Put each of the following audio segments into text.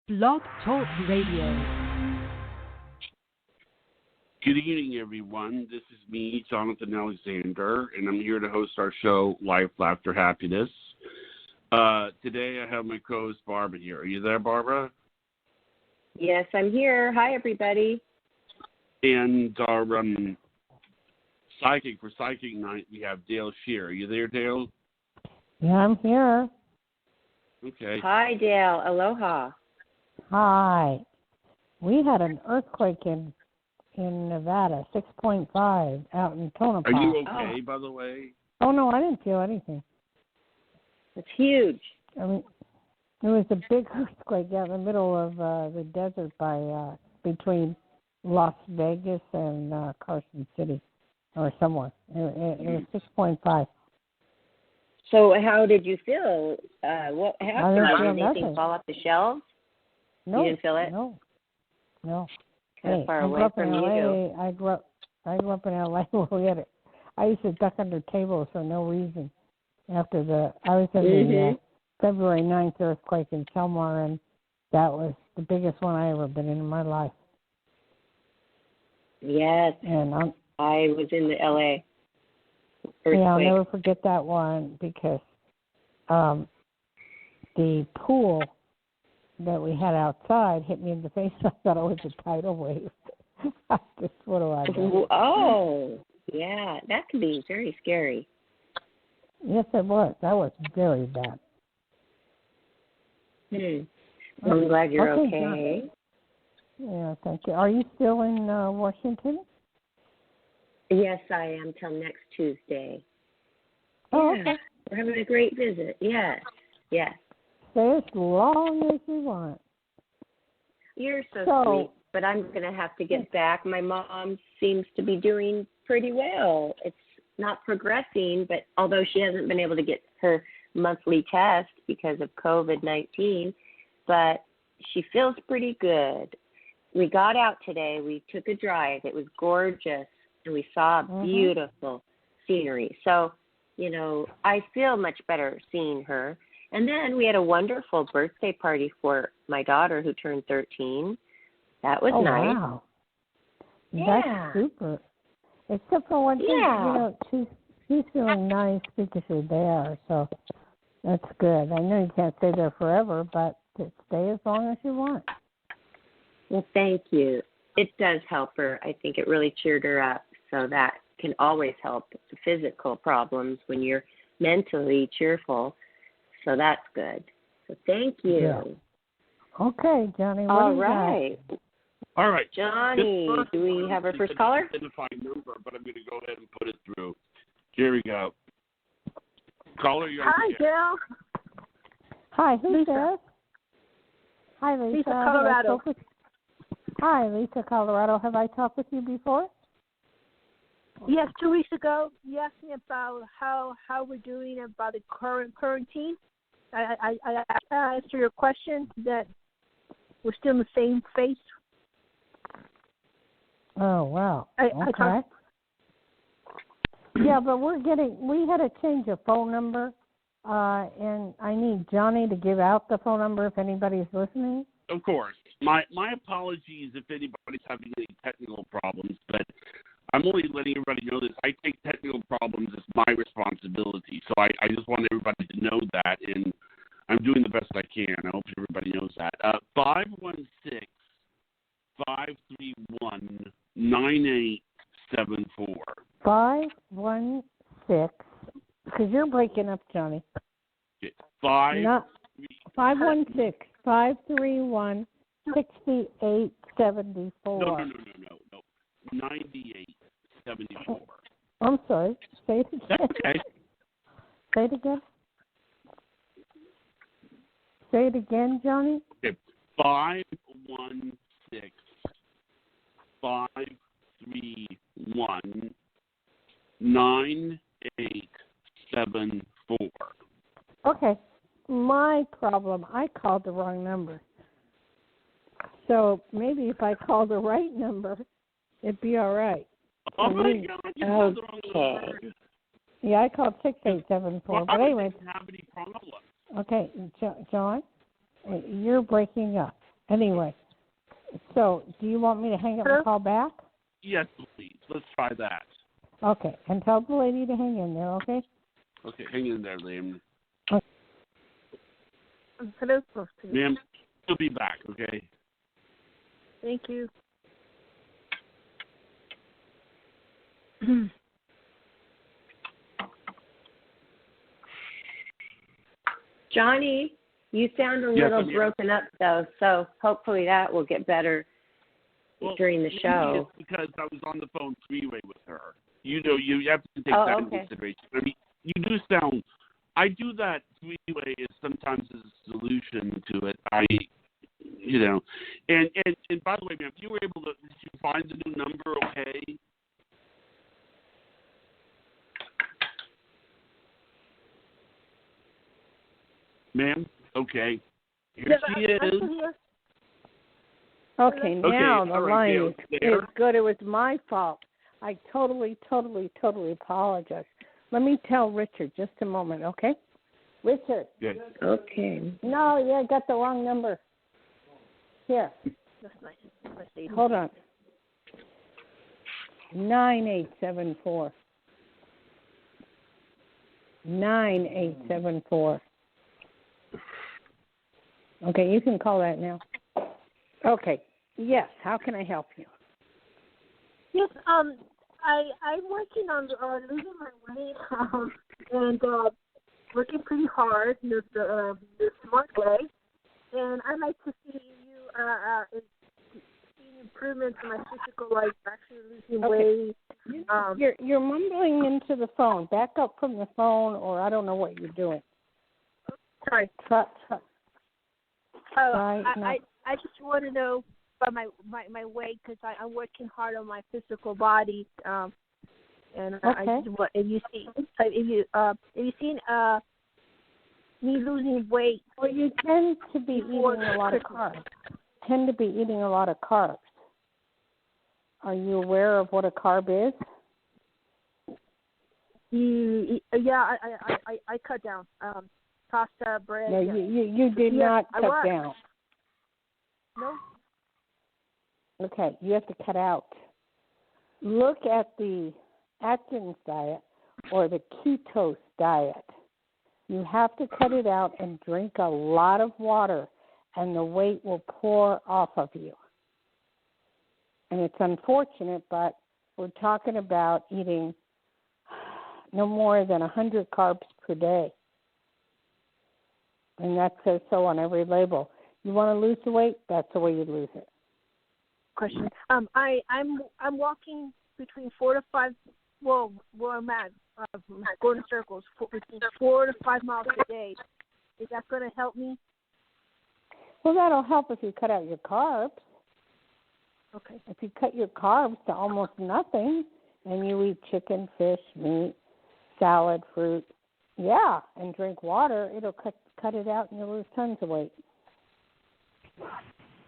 Blog Talk Radio. Good evening, everyone. This is me, Jonathan Alexander, and I'm here to host our show, Life, Laughter, Happiness. Today I have my co-host, Barbara, here. Are you there, Barbara? Yes, I'm here. Hi, everybody. And our psychic for Psychic Night, we have Dayle Schear. Are you there, Dayle? Yeah, I'm here. Okay. Hi, Dayle. Aloha. Hi. We had an earthquake in Nevada, 6.5 out in Tonopah. Are you okay, by the way? Oh, no, I didn't feel anything. It's huge. I mean, it was a big earthquake out in the middle of the desert between Las Vegas and Carson City or somewhere. It was 6.5. So how did you feel? What happened? I didn't feel Did anything nothing. fall off the shelves? No, You didn't feel it? No. Kind of far I away grew up from in you. LA. I grew up in LA where I used to duck under tables for no reason. I was in the February 9th earthquake in Selmar, and that was the biggest one I ever been in my life. Yes. And I was in the LA earthquake. yeah, I'll never forget that one because the pool that we had outside hit me in the face. I thought it was a tidal wave. What do I do? Oh, yeah. That can be very scary. Yes, it was. That was very bad. I'm glad you're okay. John. Yeah, thank you. Are you still in Washington? Yes, I am till next Tuesday. Oh, yeah. okay. We're having a great visit. Yes. Stay as long as you want. You're so sweet, but I'm going to have to get back. My mom seems to be doing pretty well. It's not progressing, but although she hasn't been able to get her monthly test because of COVID-19, but she feels pretty good. We got out today. We took a drive. It was gorgeous, and we saw beautiful scenery. So, I feel much better seeing her. And then we had a wonderful birthday party for my daughter who turned 13. That was nice. Wow. Yeah. That's super. Except for one thing, she's feeling nice because you're there, so that's good. I know you can't stay there forever, but stay as long as you want. Well, thank you. It does help her. I think it really cheered her up, so that can always help the physical problems when you're mentally cheerful. So that's good. So thank you. Yeah. Okay, Johnny. What All do you right. got? All right. Johnny, do we have our first caller? Identifying number, but I'm going to go ahead and put it through. Here we go. Caller, you're on Hi, the air. Jill. Hi, who's Lisa. this? Hi, Lisa. Lisa, Colorado. Hi, Lisa, Colorado. Have I talked with you before? Yes, 2 weeks ago, you asked me about how we're doing about the quarantine. I answered your question that we're still in the same phase. Oh, wow. Okay. Yeah, but we had to change a phone number, and I need Johnny to give out the phone number if anybody's listening. Of course. My apologies if anybody's having any technical problems, but I'm only letting everybody know this. I take technical problems as my responsibility, so I just want everybody to know that, and I'm doing the best I can. I hope everybody knows that. 516-531-9874. 516, because you're breaking up, Johnny. 516-531-6874. No. 9874. I'm sorry. Say it again. That's okay. Say it again. Say it again, Johnny. Okay. 516-531-9874. Okay. My problem, I called the wrong number. So maybe if I call the right number, it'd be all right. Oh, my God. You called the wrong number. Yeah, I called 6874. Well, but anyway. I don't have any problem. Okay, John, you're breaking up. Anyway, so do you want me to hang up and call back? Yes, please. Let's try that. Okay, and tell the lady to hang in there, okay? Okay, hang in there, Liam. Okay. Hello, Ma'am, she'll be back, okay? Thank you. Johnny, you sound a little broken up, though, so hopefully that will get better during the show. It's because I was on the phone three-way with her. You know, you have to take that into consideration. I mean, you do sound. I do that three-way as sometimes as a solution to it. And by the way, ma'am, you were able to. Did you find the new number? Okay. Ma'am, okay. Here she is. Okay, now the line is good. It was my fault. I totally apologize. Let me tell Richard just a moment, okay? Richard. Good. Okay. No, I got the wrong number. Here. Hold on. 9874. 9874. Okay, you can call that now. Okay. Yes, how can I help you? Yes, I'm working on losing my weight and working pretty hard the smart way. And I'd like to see you seeing improvements in my physical life, actually losing weight. You're mumbling into the phone. Back up from the phone, or I don't know what you're doing. Sorry. I just want to know about my weight because I'm working hard on my physical body. And okay. Have you seen me losing weight? Well, you tend to be eating a lot of carbs. Are you aware of what a carb is? I cut down. Pasta, bread. No, you did not cut down. No. Okay, you have to cut out. Look at the Atkins diet or the ketose diet. You have to cut it out and drink a lot of water, and the weight will pour off of you. And it's unfortunate, but we're talking about eating no more than 100 carbs per day. And that says so on every label. You want to lose the weight? That's the way you lose it. Question. I'm walking between 4 to 5. Well, where I'm at, going in circles, between 4 to 5 miles a day. Is that going to help me? Well, that'll help if you cut out your carbs. Okay. If you cut your carbs to almost nothing, and you eat chicken, fish, meat, salad, fruit, and drink water, it'll cut it out, and you'll lose tons of weight.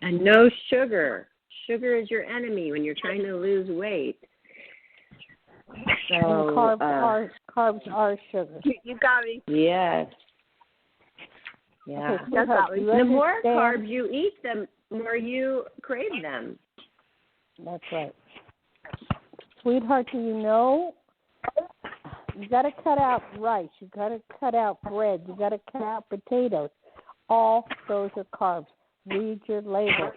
And no sugar. Sugar is your enemy when you're trying to lose weight. So carbs are sugar. You got me. Yes. Yeah. Okay, the more carbs you eat, the more you crave them. That's right. Sweetheart, do you know you got to cut out rice, you got to cut out bread, you got to cut out potatoes. All those are carbs. Read your label.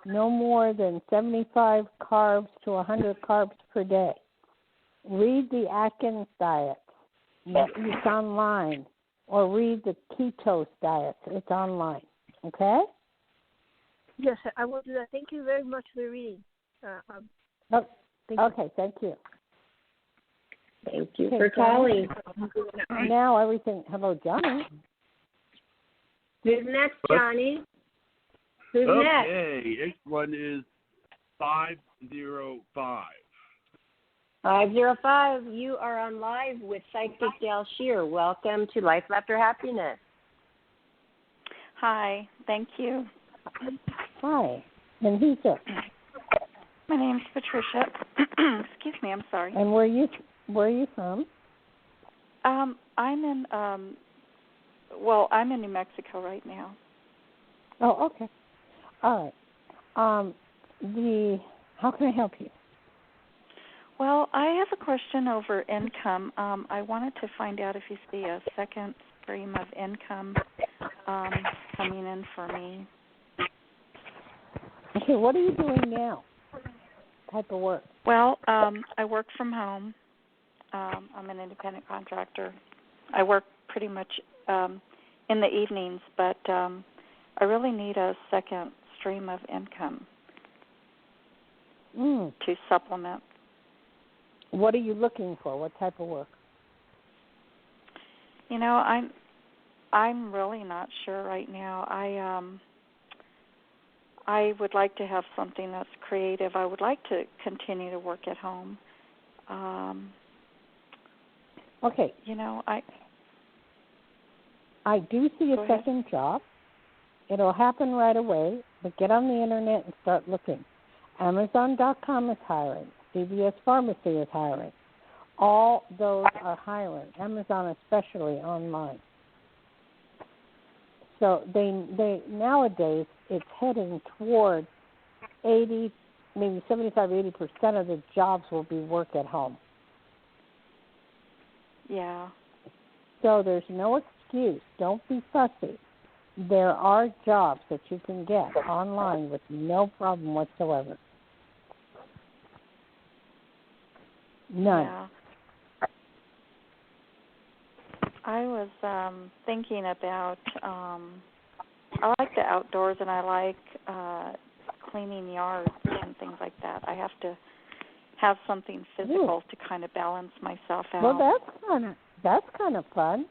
No more than 75 carbs to 100 carbs per day. Read the Atkins diet. It's online. Or read the ketose diet. It's online. Okay? Yes, I will do that. Thank you very much for the reading. Thank you. Thank you for calling. Now everything. Hello, Johnny. Who's next, Johnny? Who's next? Okay, next one is 505. 505. You are on live with Psychic Dayle Schear. Welcome to Life After Happiness. Hi, thank you. Hi. And who's this? My name's Patricia. Excuse me, I'm sorry. And where are you from? I'm in I'm in New Mexico right now. Oh, okay. All right. How can I help you? Well, I have a question over income. I wanted to find out if you see a second stream of income coming in for me. Okay, what are you doing now? Type of work? Well, I work from home. I'm an independent contractor. I work pretty much in the evenings, but I really need a second stream of income to supplement. What are you looking for? What type of work? You know, I'm really not sure right now. I would like to have something that's creative. I would like to continue to work at home. Okay. You know, I do see a Go ahead. second job. It'll happen right away, but get on the internet and start looking. Amazon.com is hiring. CVS Pharmacy is hiring. All those are hiring. Amazon especially online. So they nowadays it's heading toward 80, maybe 75-80% of the jobs will be work at home. Yeah. So there's no excuse. Don't be fussy. There are jobs that you can get online with no problem whatsoever. None. Yeah. I was thinking about, I like the outdoors and I like cleaning yards and things like that. I have to have something physical to kind of balance myself out. Well, that's kind of fun.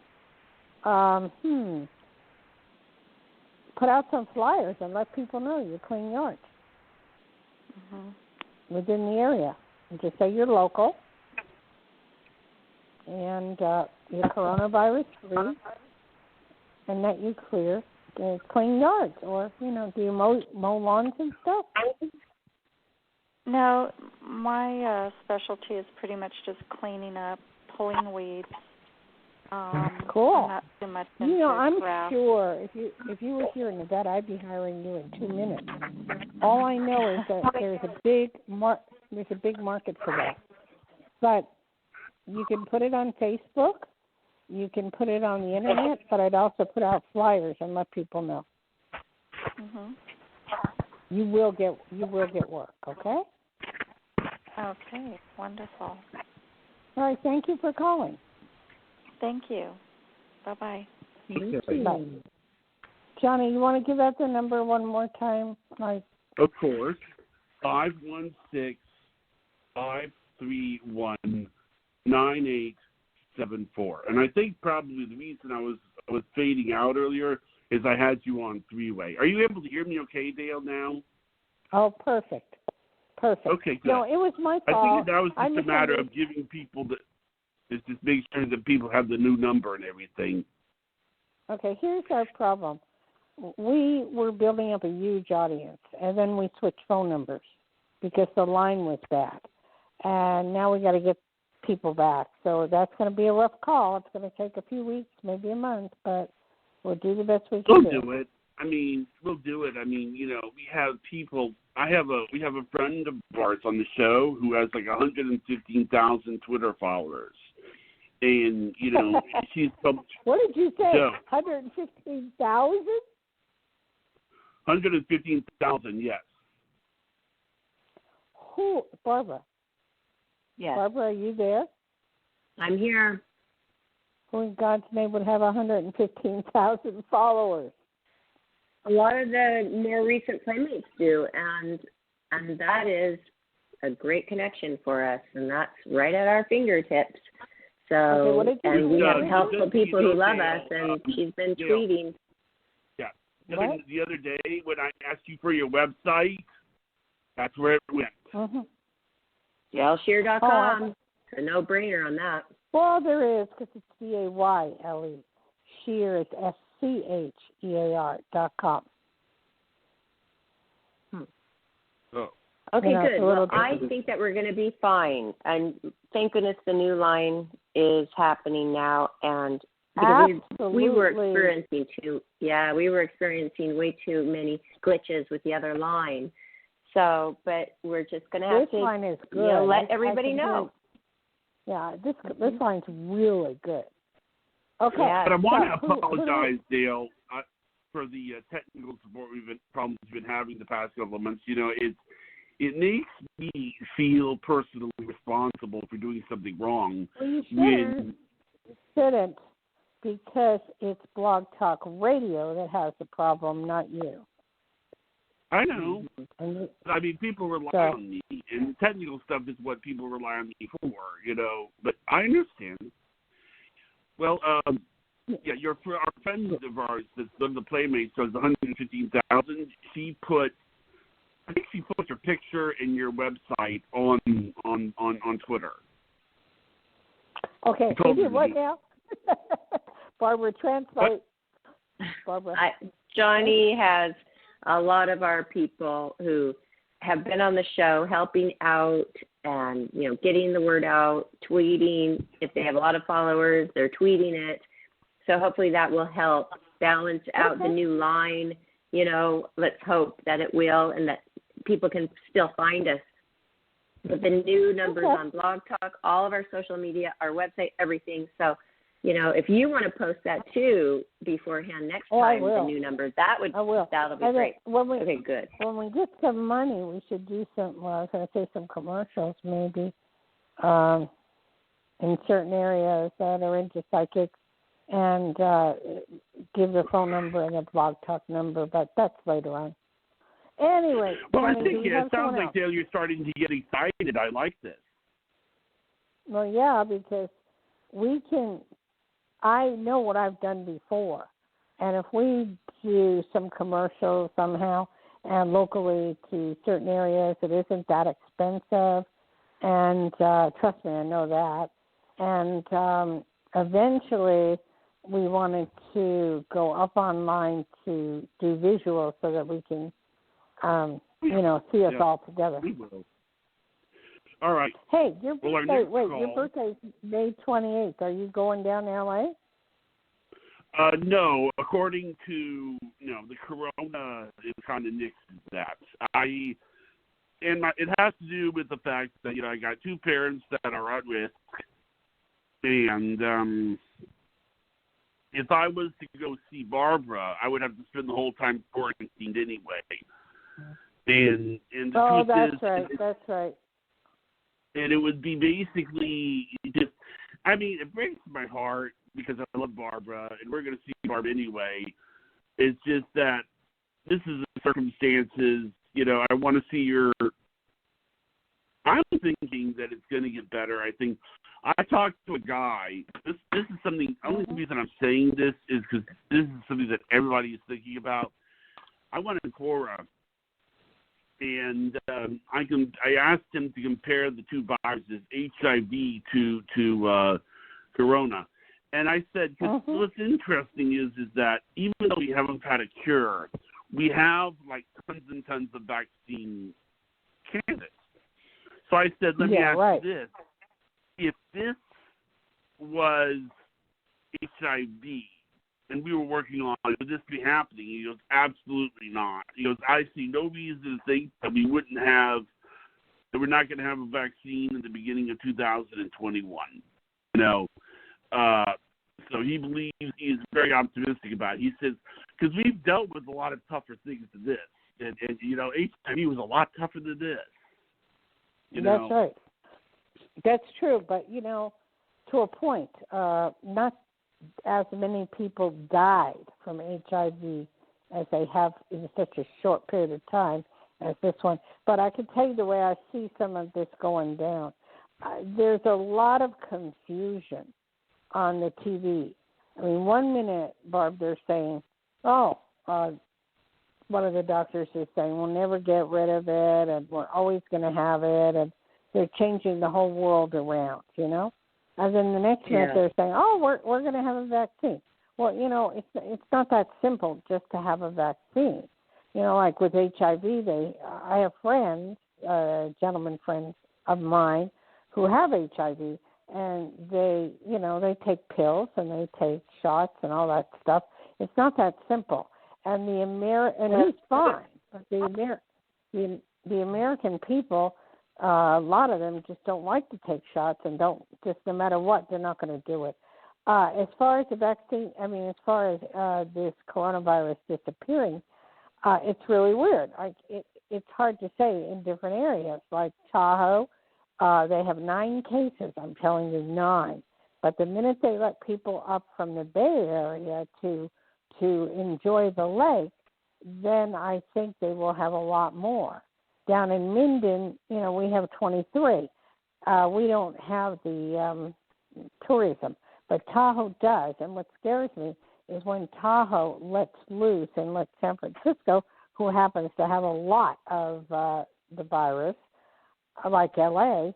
Put out some flyers and let people know you clean yards within the area. And just say you're local and you're coronavirus free, and that you clean yards, or do you mow lawns and stuff? No, my specialty is pretty much just cleaning up, pulling weeds. Cool. I'm not too much into I'm craft. sure if you were here in Nevada, I'd be hiring you in 2 minutes. All I know is that there's a big market for that. But you can put it on Facebook, you can put it on the internet, but I'd also put out flyers and let people know. You will get work, okay? Okay, wonderful. All right, thank you for calling. Thank you. Bye-bye. Bye. Johnny, you want to give out the number one more time? Of course. 516-531-9874. And I think probably the reason I was fading out earlier is I had you on three-way. Are you able to hear me okay, Dayle, now? Oh, perfect. Okay, good. No, it was my fault. I think that was just a matter of giving people just make sure that people have the new number and everything. Okay, here's our problem. We were building up a huge audience, and then we switched phone numbers because the line was bad. And now we got to get people back. So that's going to be a rough call. It's going to take a few weeks, maybe a month, but we'll do the best we can do. We'll do it. We'll do it. We have people. We have a friend of ours on the show who has like 115,000 Twitter followers. And, she's... What did you say? So, 115,000? 115,000, yes. Who? Barbara. Yes. Barbara, are you there? I'm here. Who in God's name would have 115,000 followers? A lot of the more recent playmates do, and that is a great connection for us, and that's right at our fingertips. So, okay, and we have helpful people who love us, and she's been tweeting. Yeah. The other day when I asked you for your website, that's where it went. Dayle Schear.com. It's a no-brainer on that. Well, there is, because it's Dayle. Schear is SCHEAR.com. Oh. Okay, good. Well, I think that we're going to be fine. And thank goodness the new line is happening now. And we were experiencing way too many glitches with the other line. So, but we're just going to have this line is good. Let everybody know. Yeah, this line's really good. Okay. Yeah. But I want to apologize, Dayle, for the technical support problems we've been having the past couple of months. You know, it makes me feel personally responsible for doing something wrong. Well, you shouldn't, because it's Blog Talk Radio that has the problem, not you. I know. I mean, people rely on me, and technical stuff is what people rely on me for, you know. But I understand. Well, our friend of ours that's done the Playmates does 115,000. I think she put your picture and your website on Twitter. Okay, you did what now? Barbara, translate. Barbara. Johnny has a lot of our people who have been on the show helping out and, you know, getting the word out, tweeting. If they have a lot of followers, they're tweeting it. So hopefully that will help balance out the new line. You know, let's hope that it will and that people can still find us. But the new numbers on Blog Talk, all of our social media, our website, everything. So, you know, if you want to post that too beforehand next time, the new numbers, that'll be great. Okay, good. When we get some money, we should do some. Well, I was going to say some commercials, maybe, in certain areas that are into psychics, and give the phone number and the Blog Talk number. But that's later on. Anyway, well, I think it sounds like, Dayle, you're starting to get excited. I like this. Well, yeah, because we can. I know what I've done before, and if we do some commercials somehow and locally to certain areas, it isn't that expensive, and trust me, I know that. And eventually, we wanted to go up online to do visuals so that we can, see us all together. We will. All right. Hey, your birthday's May 28th. Are you going down to L.A.? No. According to the corona, it kind of nixed that. It has to do with the fact that I got two parents that are at risk, and if I was to go see Barbara, I would have to spend the whole time quarantined anyway. And the truth is, that's right. And it would be basically just, it breaks my heart because I love Barbara, and we're going to see Barbara anyway. It's just that this is the circumstances, I want to see her. I'm thinking that it's going to get better. I think I talked to a guy. This is something, the only reason I'm saying this is because this is something that everybody is thinking about. I went to Quora. And I asked him to compare the two viruses, HIV to corona, and I said, because what's interesting is that even though we haven't had a cure, we have like tons and tons of vaccine candidates. So I said, let me ask you this: if this was HIV and we were working on it, would this be happening? He goes, absolutely not. He goes, I see no reason to think that that we're not going to have a vaccine in the beginning of 2021. So he believes, he's very optimistic about it. He says, because we've dealt with a lot of tougher things than this. And HIV was a lot tougher than this. That's right. That's true. But, to a point, not as many people died from HIV as they have in such a short period of time as this one. But I can tell you the way I see some of this going down. There's a lot of confusion on the TV. I mean, 1 minute, Barb, they're saying, one of the doctors is saying, we'll never get rid of it, and we're always going to have it, and they're changing the whole world around, And then the next minute they're saying, we're going to have a vaccine. Well, it's not that simple just to have a vaccine. Like with HIV, I have friends, gentlemen friends of mine who have HIV, and they, they take pills and they take shots and all that stuff. It's not that simple. And and he's fine, but the American people, a lot of them just don't like to take shots and don't, just no matter what, they're not going to do it. As far as the vaccine, as far as this coronavirus disappearing, it's really weird. It's hard to say in different areas. Like Tahoe, they have 9 cases. I'm telling you, 9. But the minute they let people up from the Bay Area to enjoy the lake, then I think they will have a lot more. Down in Minden, we have 23. We don't have the tourism, but Tahoe does. And what scares me is when Tahoe lets loose and lets San Francisco, who happens to have a lot of the virus, like LA,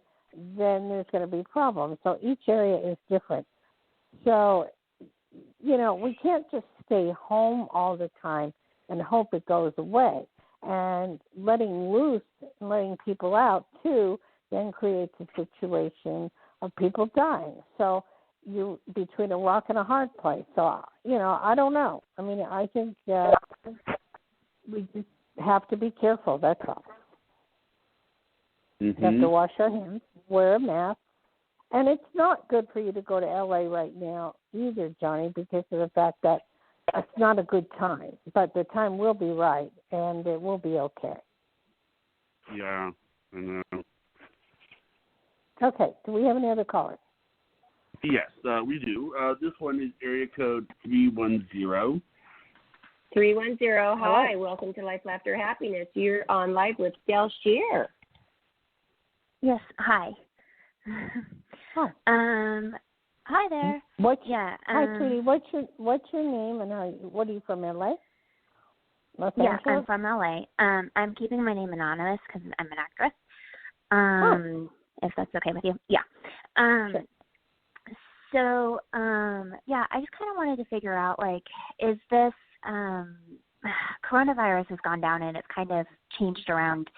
then there's going to be problems. So each area is different. So, we can't just stay home all the time and hope it goes away. And letting loose and letting people out, too, then creates a situation of people dying. So you're between a rock and a hard place. So, I don't know. I think we just have to be careful, that's all. Mm-hmm. We have to wash our hands, wear a mask. And it's not good for you to go to L.A. right now either, Johnny, because of the fact that it's not a good time. But the time will be right, and it will be okay. Yeah, I know. Okay, do we have any other callers? Yes, we do. This one is area code 310. 310. Hi, welcome to Life, Laughter, Happiness. You're on live with Dayle Schear. Yes, hi. Hi. Hi there. Hi, sweetie. What's your name and what are you from, LA? Los yeah, Angeles? I'm from LA. I'm keeping my name anonymous because I'm an actress. If that's okay with you. Yeah. Sure. So, I just kind of wanted to figure out, is this coronavirus has gone down and it's kind of changed around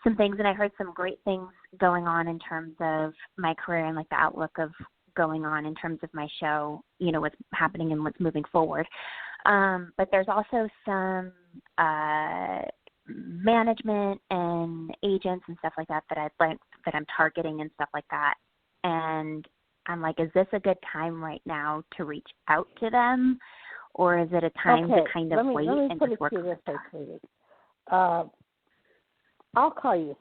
some things, and I heard some great things going on in terms of my career and the outlook of going on in terms of my show, what's happening and what's moving forward. But there's also some management and agents and stuff like that that I'm targeting and stuff like that. And I'm like, is this a good time right now to reach out to them, or is it a time to kind of wait and just work with them? I'll call you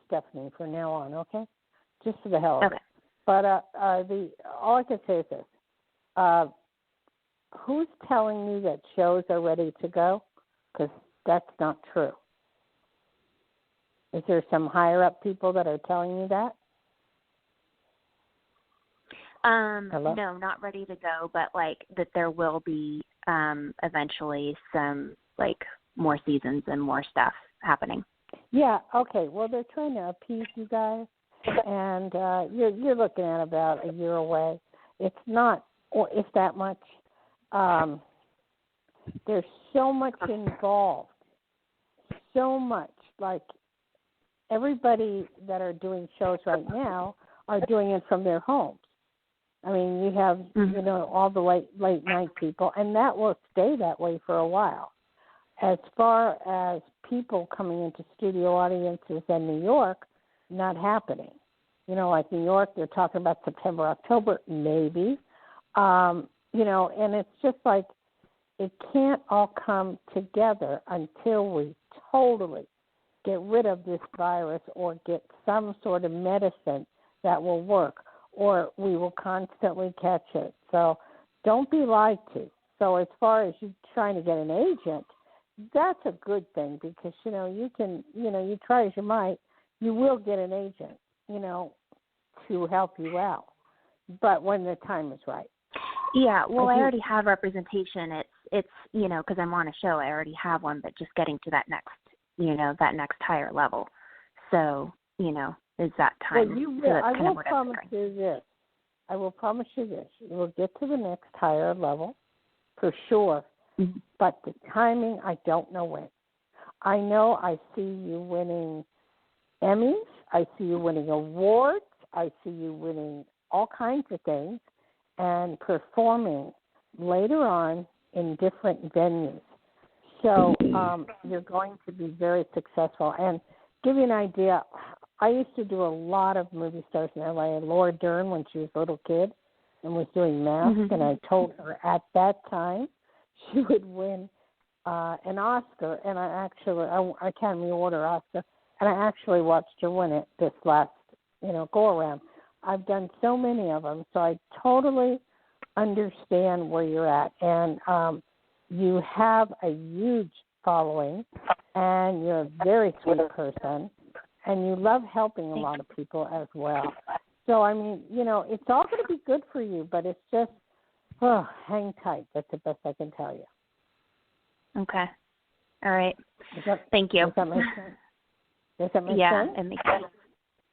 Stephanie, from now on, okay? Just for the hell of it. But all I can say is this. Who's telling you that shows are ready to go? Because that's not true. Is there some higher-up people that are telling you that? Hello? No, not ready to go, but that there will be eventually some more seasons and more stuff happening. Yeah, okay. Well, they're trying to appease you guys, and you're looking at about a year away. It's not, or if that much. There's so much involved, so much. Everybody that are doing shows right now are doing it from their homes. You have, all the late night people, and that will stay that way for a while. As far as people coming into studio audiences in New York, not happening. Like New York, they're talking about September, October, maybe. And it's just it can't all come together until we totally get rid of this virus or get some sort of medicine that will work, or we will constantly catch it. So don't be lied to. So as far as you trying to get an agent, that's a good thing because, you can, you try as you might, you will get an agent, to help you out. But when the time is right. Yeah, well, I already have representation. It's because I'm on a show, I already have one, but just getting to that next, that next higher level. So, is that time. Well, you will. I will promise you this. I will promise you this. You will get to the next higher level for sure. Mm-hmm. But the timing, I don't know when. I know I see you winning Emmys. I see you winning awards. I see you winning all kinds of things and performing later on in different venues. So you're going to be very successful. And give you an idea, I used to do a lot of movie stars in L.A. Laura Dern, when she was a little kid and was doing Mask, and I told her at that time she would win an Oscar, and Academy Award or Oscar, and I actually watched her win it this last, go around. I've done so many of them, so I totally understand where you're at, and you have a huge following, and you're a very sweet person, and you love helping a lot of people as well. So, I mean, it's all going to be good for you, but it's just, hang tight. That's the best I can tell you. Okay. All right. Thank you. Does that make sense? Does that make sense? Yeah, it makes sense.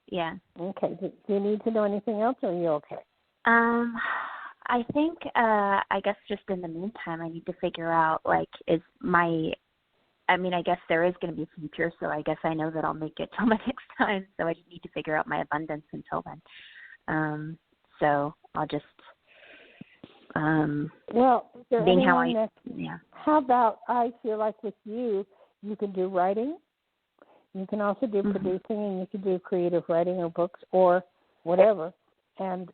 Yeah. Okay. Do you need to know anything else, or are you okay? I think, I guess just in the meantime, I need to figure out, I guess there is going to be a future, so I guess I know that I'll make it till my next time, so I just need to figure out my abundance until then. So I'll just, being how how about, I feel like with you can do writing, you can also do producing, and you can do creative writing or books or whatever, and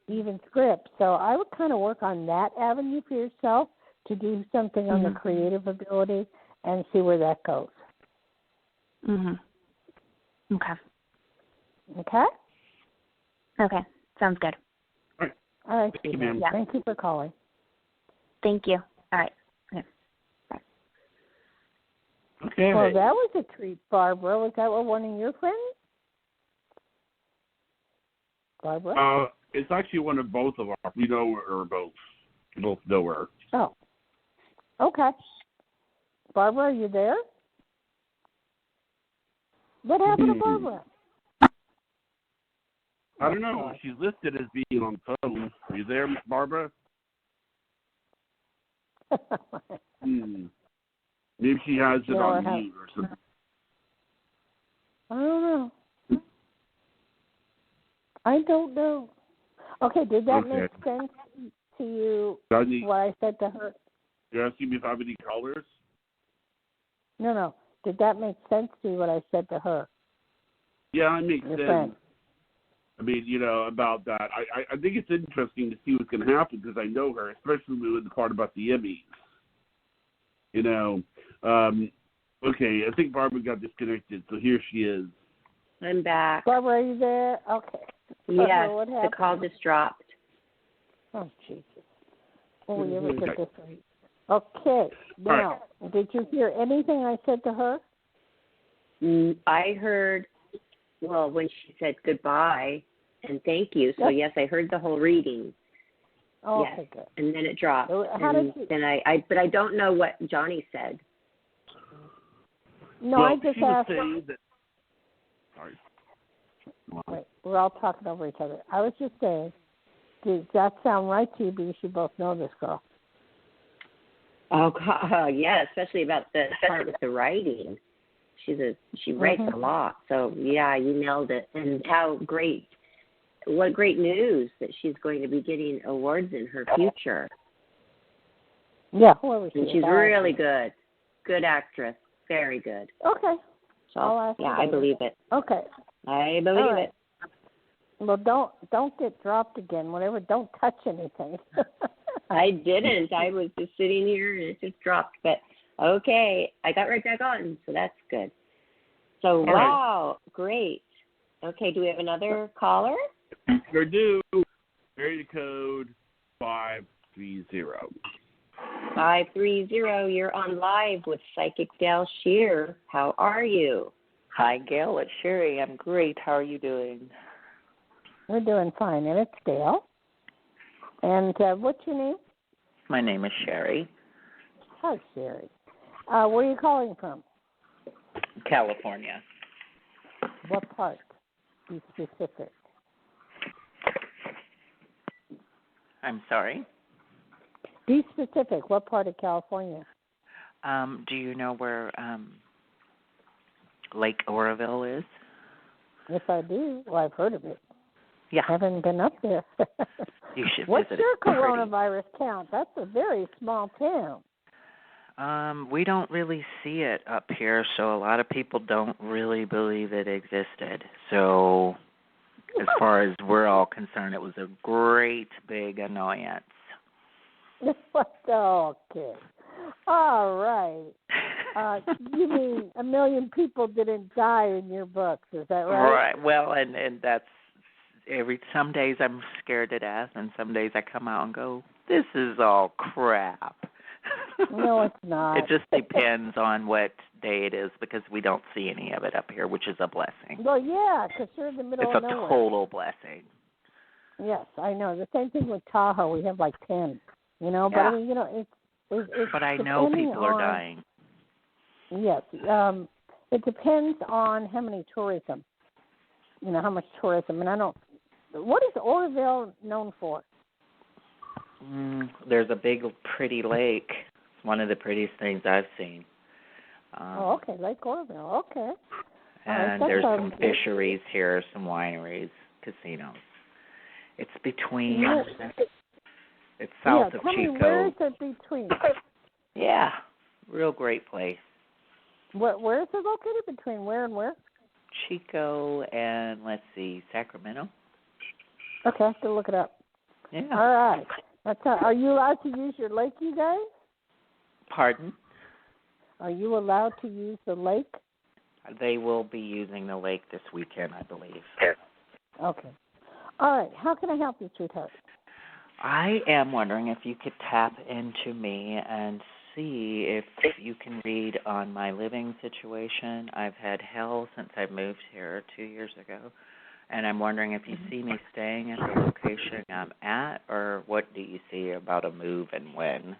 even scripts. So I would kind of work on that avenue for yourself to do something on the creative ability and see where that goes. Okay. Okay? Okay. Sounds good. All right. Thank you, ma'am. Yeah. Thank you for calling. Thank you. All right. Okay. Bye. Okay. Well, that was a treat, Barbara. Was that one of your friends? Barbara? It's actually one of both of our. We know her both. We both know her. Oh. Okay. Barbara, are you there? What happened to Barbara? I don't know. She's listed as being on phone. Are you there, Barbara? Maybe she has it on mute or something. I don't know. Okay, did that make sense to you, what I said to her? You're asking me if I have any callers? No. Did that make sense to you, what I said to her? Yeah, it makes sense. Friend. I mean, about that. I think it's interesting to see what's going to happen because I know her, especially with the part about the Emmys. Okay, I think Barbara got disconnected, so here she is. I'm back. Barbara, are you there? Okay. Yes, the call just dropped. Oh, Jesus. Oh, you ever get this right? Okay. Now, did you hear anything I said to her? I heard, when she said goodbye and thank you. So, yes, I heard the whole reading. Oh, yes. okay, good. And then it dropped. So but I don't know what Johnny said. No, I just asked. Sorry. Wait, we're all talking over each other. I was just saying, does that sound right to you? Because you both know this girl. Oh God, yeah, especially about the part with the writing. She writes a lot. So yeah, you nailed it. And what great news that she's going to be getting awards in her future. Yeah, and she's really good. Good actress. Very good. Okay. So I believe it. Okay. I believe it. Well, don't get dropped again. Whatever. Don't touch anything. I didn't. I was just sitting here and it just dropped. But okay, I got right back on, so that's good. So wow, great. Okay, do we have another caller? We do. Area code 530. 530. You're on live with Psychic Dayle Schear. How are you? Hi, Gail. It's Sherry. I'm great. How are you doing? We're doing fine, and it's Dale. And what's your name? My name is Sherry. Hi, Sherry. Where are you calling from? California. What part? Be specific. I'm sorry? Be specific. What part of California? Do you know where Lake Oroville is? Yes, I do. Well, I've heard of it. Yeah. Haven't been up there. You should What's visit your it. Pretty. coronavirus count? That's a very small town. We don't really see it up here, so a lot of people don't really believe it existed. So as far as we're all concerned, it was a great big annoyance. Okay. All right. You mean 1 million people didn't die in your books, is that right? Right. Well, and that's some days I'm scared to death, and some days I come out and go, this is all crap. No, it's not. It just depends on what day it is, because we don't see any of it up here, which is a blessing. Well, yeah, because you're in the middle of nowhere. It's a total blessing. Yes, I know. The same thing with Tahoe. We have like 10, you know. But, Yeah. I mean, you know, it's but I know people are dying. Yes. It depends on how many tourism, you know, how much tourism. And I don't, what is Oroville known for? There's a big, pretty lake. It's one of the prettiest things I've seen. Okay, Lake Oroville. Okay. And there's some fisheries here, some wineries, casinos. It's between. It's south of tell Chico. Me, where is it between? Yeah, real great place. Where is it located? Between where and where? Chico and, let's see, Sacramento. Okay, I have to look it up. Yeah. All right. Are you allowed to use your lake, you guys? Pardon? Are you allowed to use the lake? They will be using the lake this weekend, I believe. Okay. All right. How can I help you, sweetheart? I am wondering if you could tap into me and see if you can read on my living situation. I've had hell since I moved here 2 years ago, and I'm wondering if you see me staying at the location I'm at, or what do you see about a move and when?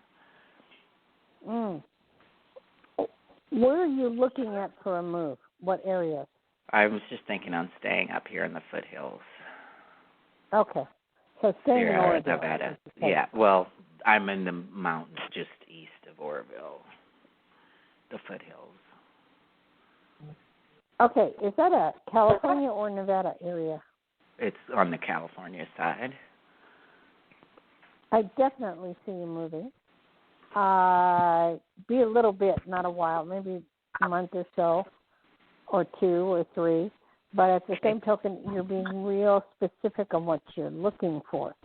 Where are you looking at for a move? What area? I was just thinking on staying up here in the foothills. Okay. So staying in Oroville. Nevada. Yeah, well, I'm in the mountains just east of Oroville, the foothills. Okay, is that a California or Nevada area? It's on the California side. I definitely see you moving. Be a little bit, not a while, maybe a month or so, or 2 or 3. But at the same token, you're being real specific on what you're looking for.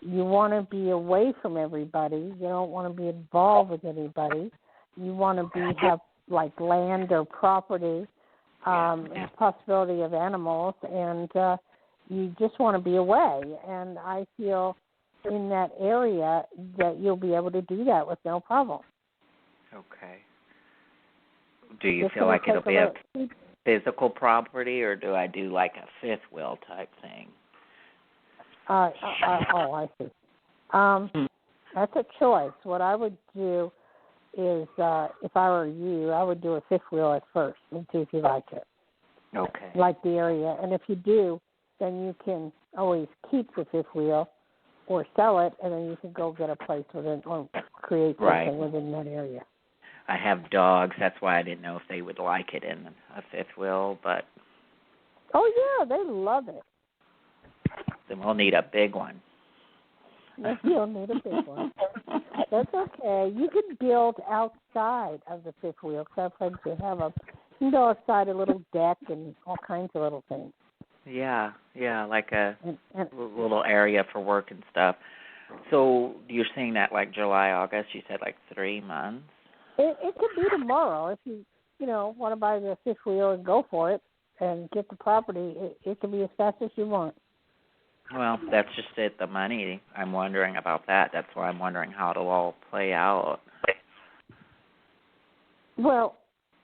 You want to be away from everybody. You don't want to be involved with anybody. You want to have like land or property, and possibility of animals, and you just want to be away. And I feel in that area that you'll be able to do that with no problem. Okay. Do you feel like it'll be a physical property, or do I do like a fifth wheel type thing? I see. That's a choice. What I would do is, if I were you, I would do a fifth wheel at first and see if you like it. Okay. Like the area. And if you do, then you can always keep the fifth wheel or sell it, and then you can go get a place within or create something within that area. I have dogs. That's why I didn't know if they would like it in a fifth wheel, but... Oh, yeah, they love it. Then we'll need a big one. Yes, you'll need a big one. That's okay. You can build outside of the fifth wheel. Because I've heard you have you can go outside a little deck and all kinds of little things. Yeah, like a little area for work and stuff. So you're saying that like July, August, you said like 3 months? It could be tomorrow if you want to buy the fifth wheel and go for it and get the property. It can be as fast as you want. Well, that's just it, the money. I'm wondering about that. That's why I'm wondering how it'll all play out. Well,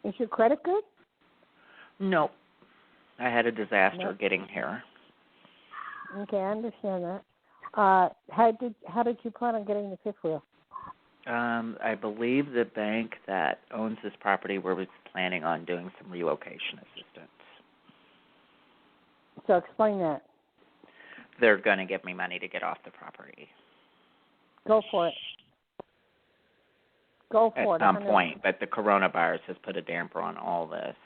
is your credit good? No. I had a disaster getting here. Okay, I understand that. How did you plan on getting the fifth wheel? I believe the bank that owns this property was planning on doing some relocation assistance. So explain that. They're going to give me money to get off the property. Go for it. Go for it. At some point, but the coronavirus has put a damper on all this.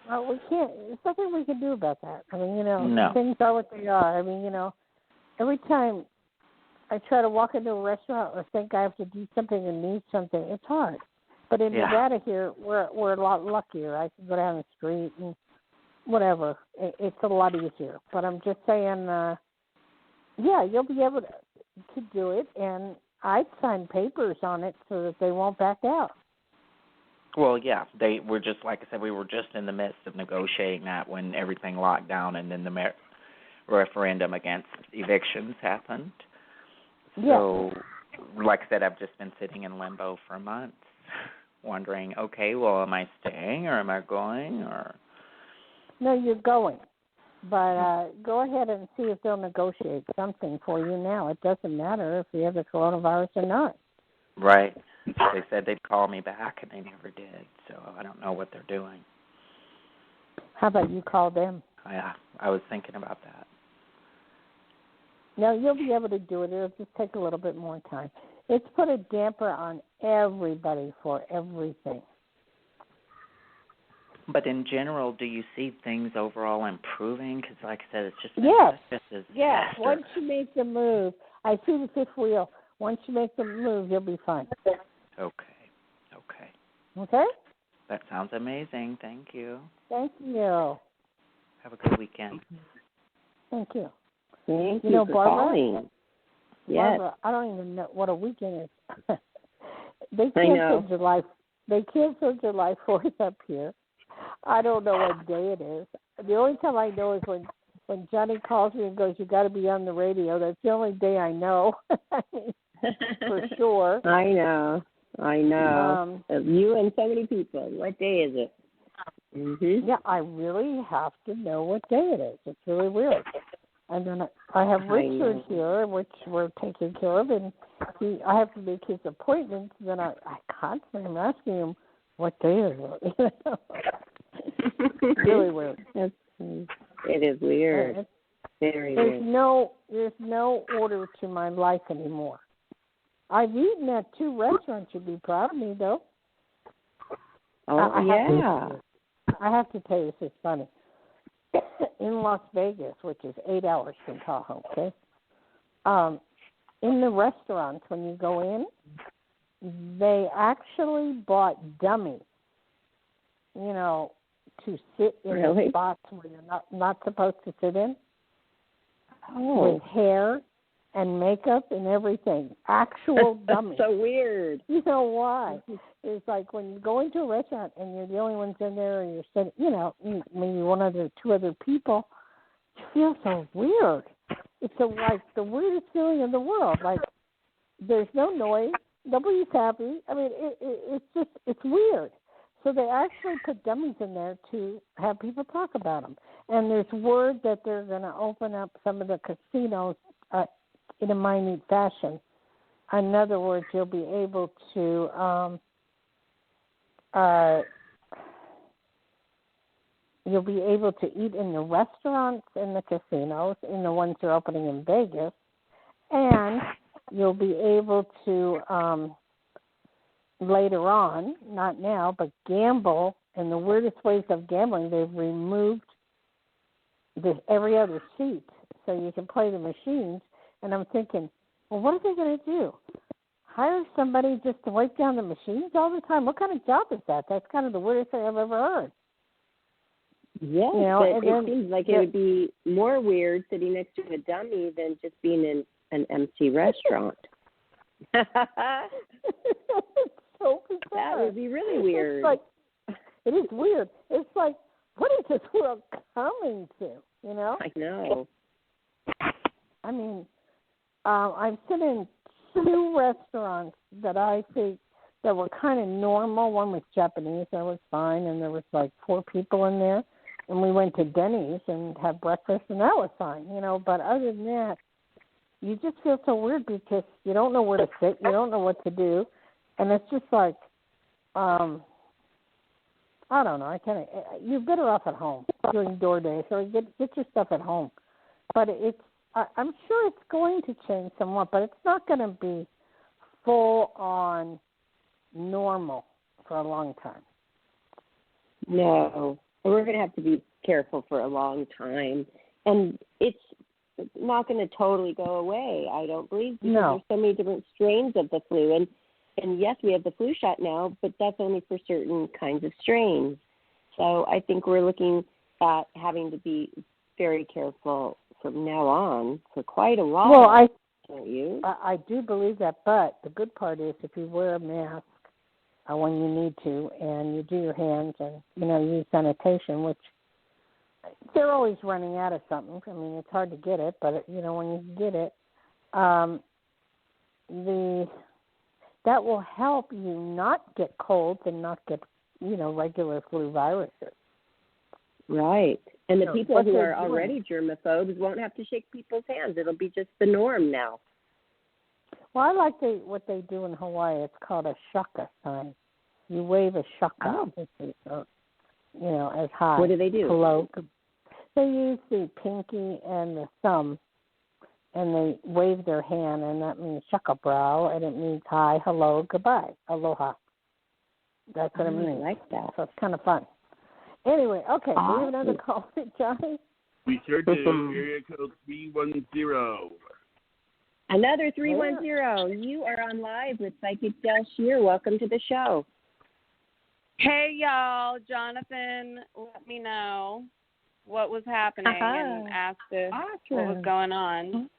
Well, we can't. There's nothing we can do about that. I mean, No. things are what they are. I mean, every time I try to walk into a restaurant or think I have to do something and need something, it's hard. But in Nevada here, we're a lot luckier. I can go down the street and whatever. It's a lot easier. But I'm just saying, you'll be able to do it, and I'd sign papers on it so that they won't back out. Well, yeah, they were just, like I said, we were just in the midst of negotiating that when everything locked down and then the referendum against evictions happened. So, like I said, I've just been sitting in limbo for months, wondering, okay, well, am I staying or am I going? Or No, you're going. But go ahead and see if they'll negotiate something for you now. It doesn't matter if you have the coronavirus or not. Right. They said they'd call me back, and they never did. So I don't know what they're doing. How about you call them? Yeah, I was thinking about that. No, you'll be able to do it. It'll just take a little bit more time. It's put a damper on everybody for everything. But in general, do you see things overall improving? Because, like I said, it's just Yes. Once you make the move, I see the fifth wheel. Once you make the move, you'll be fine. Okay? That sounds amazing. Thank you. Thank you. Have a good weekend. Thank you. Thank you for Barbara, calling. Yes. Barbara, I don't even know what a weekend is. They canceled July 4th up here. I don't know what day it is. The only time I know is when Johnny calls me and goes, "You got to be on the radio." That's the only day I know. For sure. I know. You and so many people. What day is it? Mm-hmm. Yeah, I really have to know what day it is. It's really weird. And then I have Richard here, which we're taking care of, and I have to make his appointments. Then I constantly am asking him, what day is it? Really weird. It is weird. Very weird. There's no order to my life anymore. I've eaten at 2 restaurants. You'd be proud of me, though. Oh, I have to tell you, this is funny. In Las Vegas, which is 8 hours from Tahoe, okay? In the restaurants, when you go in, they actually bought dummies, to sit in the spots where you're not supposed to sit in. Oh. With hair and makeup and everything. Actual dummies. So weird. You know why? It's like when you go into a restaurant and you're the only ones in there and you're sitting, maybe 2 other people, you feel so weird. It's like the weirdest feeling in the world. Like there's no noise, nobody's happy. I mean, it's weird. So they actually put dummies in there to have people talk about them. And there's word that they're going to open up some of the casinos in a minute fashion. In other words, you'll be able to eat in the restaurants in the casinos, in the ones that are opening in Vegas, and you'll be able to later on, not now, but gamble in the weirdest ways of gambling. They've removed every other seat so you can play the machines. And I'm thinking, well, what are they going to do? Hire somebody just to wipe down the machines all the time? What kind of job is that? That's kind of the weirdest thing I've ever heard. Yes, but it seems like it would be more weird sitting next to a dummy than just being in an empty restaurant. So bizarre. That would be really weird. It is weird. It's like, what is this world coming to? I know. I mean, I've sat in 2 restaurants that I think that were kind of normal. One was Japanese, that was fine, and there was 4 people in there. And we went to Denny's and had breakfast, and that was fine, But other than that, you just feel so weird because you don't know where to sit, you don't know what to do, and it's just like, I don't know. You're better off at home doing DoorDash, or get your stuff at home. But I'm sure it's going to change somewhat, but it's not going to be full on normal for a long time. No, we're going to have to be careful for a long time. And it's not going to totally go away, I don't believe, because there's so many different strains of the flu. And yes, we have the flu shot now, but that's only for certain kinds of strains. So I think we're looking at having to be very careful from now on for quite a while. Well, don't you? I do believe that, but the good part is if you wear a mask when you need to, and you do your hands and, use sanitation, which they're always running out of something. I mean, it's hard to get it, but, when you get it, that will help you not get colds and not get, regular flu viruses. Right. And the people who are already germaphobes won't have to shake people's hands. It'll be just the norm now. Well, I like what they do in Hawaii. It's called a shaka sign. You wave a shaka, as high. What do they do? Hello. They use the pinky and the thumb, and they wave their hand, and that means shaka brow, and it means hi, hello, goodbye, aloha. That's what it means. I like that. So it's kind of fun. Anyway, okay, do we have another call, Johnny? We sure do. Area code 310. Another 310. You are on live with Psychic Dayle Schear. Welcome to the show. Hey, y'all. Jonathan let me know what was happening and asked if what was going on.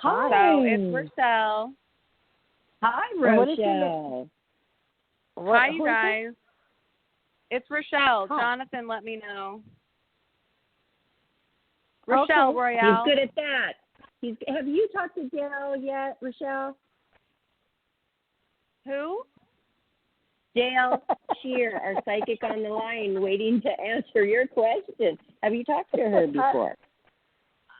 Hi. So it's Rochelle. Hi, Rochelle. Hi, you guys. It's Rochelle. Huh. Jonathan let me know. Rochelle Royale. He's good at that. Have you talked to Dayle yet, Rochelle? Who? Dayle Schear, our psychic on the line, waiting to answer your question. Have you talked to her before?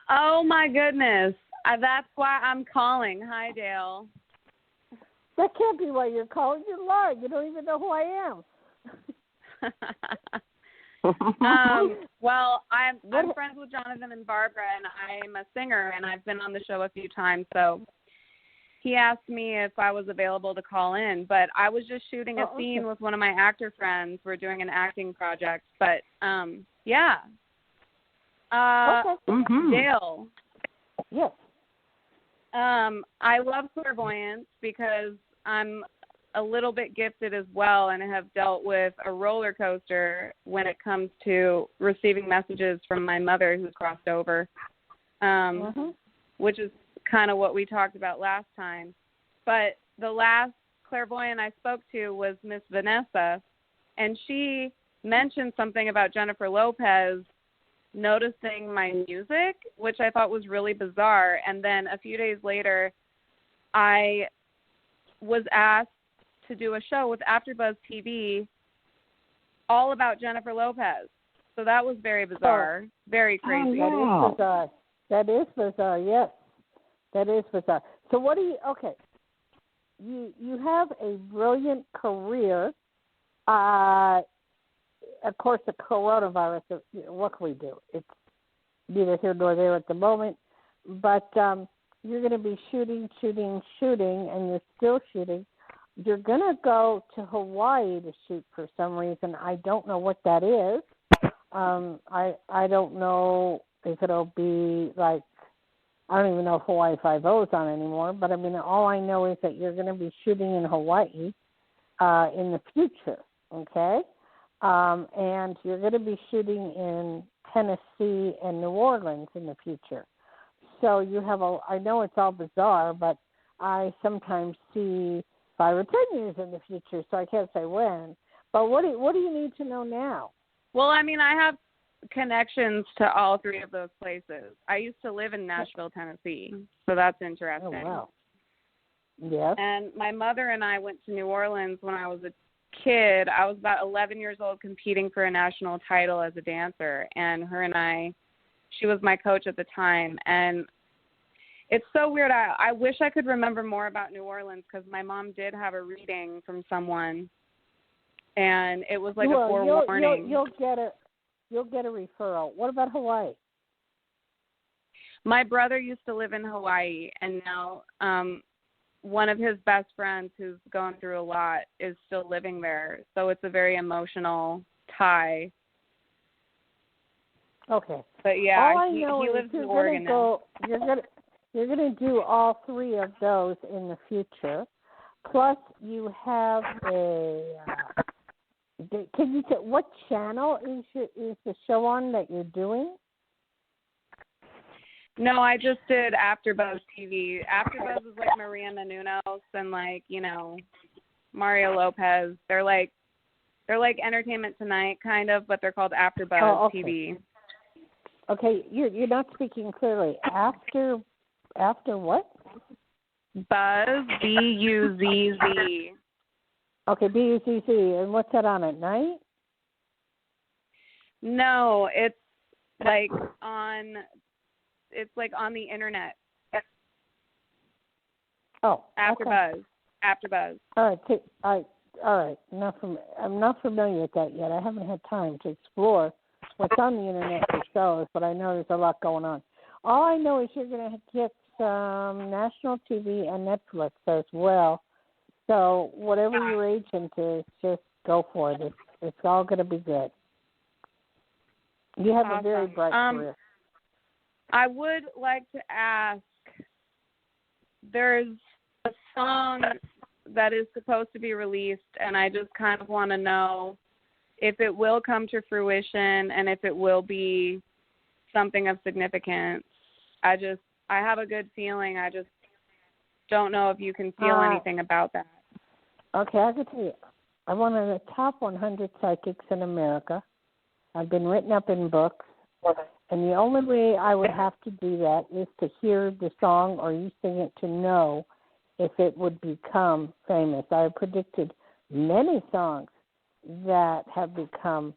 Oh, my goodness. That's why I'm calling. Hi, Dayle. That can't be why you're calling. You're lying. You don't even know who I am. Well, I'm friends with Jonathan and Barbara, and I'm a singer, and I've been on the show a few times, so he asked me if I was available to call in, but I was just shooting a scene with one of my actor friends. We're doing an acting project, but yeah. Dayle. Yes. I love clairvoyance because I'm a little bit gifted as well and have dealt with a roller coaster when it comes to receiving messages from my mother who's crossed over, which is kind of what we talked about last time. But the last clairvoyant I spoke to was Miss Vanessa, and she mentioned something about Jennifer Lopez noticing my music, which I thought was really bizarre. And then a few days later, I was asked to do a show with AfterBuzz TV all about Jennifer Lopez. So that was very bizarre, very crazy. That is bizarre, yes. That is bizarre. So what do you, you have a brilliant career. Of course, the coronavirus, what can we do? It's neither here nor there at the moment. But you're going to be shooting, and you're still shooting. You're going to go to Hawaii to shoot for some reason. I don't know what that is. I don't know if it'll be like, I don't even know if Hawaii 5-0 is on anymore, but I mean, all I know is that you're going to be shooting in Hawaii in the future, okay? And you're going to be shooting in Tennessee and New Orleans in the future. So you have I know it's all bizarre, but I sometimes see 5 or 10 years in the future, so I can't say when. But what do you need to know now? Well, I mean, I have connections to all 3 of those places. I used to live in Nashville, Tennessee, so that's interesting. Oh, wow. Yes. And my mother and I went to New Orleans when I was a kid. I was about 11 years old competing for a national title as a dancer, and she was my coach at the time, and it's so weird. I wish I could remember more about New Orleans because my mom did have a reading from someone, and it was like a forewarning. You'll get a referral. What about Hawaii? My brother used to live in Hawaii, and now one of his best friends who's going through a lot is still living there. So it's a very emotional tie Okay. But yeah, all I he know is lives in you're Oregon now. You're gonna do all three of those in the future. Plus, you have a. Can you say what channel is the show on that you're doing? No, I just did AfterBuzz TV. AfterBuzz is like Maria Menounos and like, you know, Mario Lopez. They're like Entertainment Tonight kind of, but they're called AfterBuzz TV. Okay, you're not speaking clearly. After what? Buzz, B-U-Z-Z. Okay, B-U-Z-Z. And what's that on at night? No, it's like on the internet. Oh, AfterBuzz. AfterBuzz. All right. I'm not familiar with that yet. I haven't had time to explore what's on the internet for shows, but I know there's a lot going on. All I know is you're going to get some national TV and Netflix as well. So whatever your agent is, just go for it. It's all going to be good. You have a very bright career. I would like to ask, there's a song that is supposed to be released, and I just kind of want to know if it will come to fruition and if it will be something of significance. I have a good feeling. I just don't know if you can feel anything about that. Okay, I can tell you. I'm one of the top 100 psychics in America. I've been written up in books. And the only way I would have to do that is to hear the song or you sing it to know if it would become famous. I have predicted many songs that have become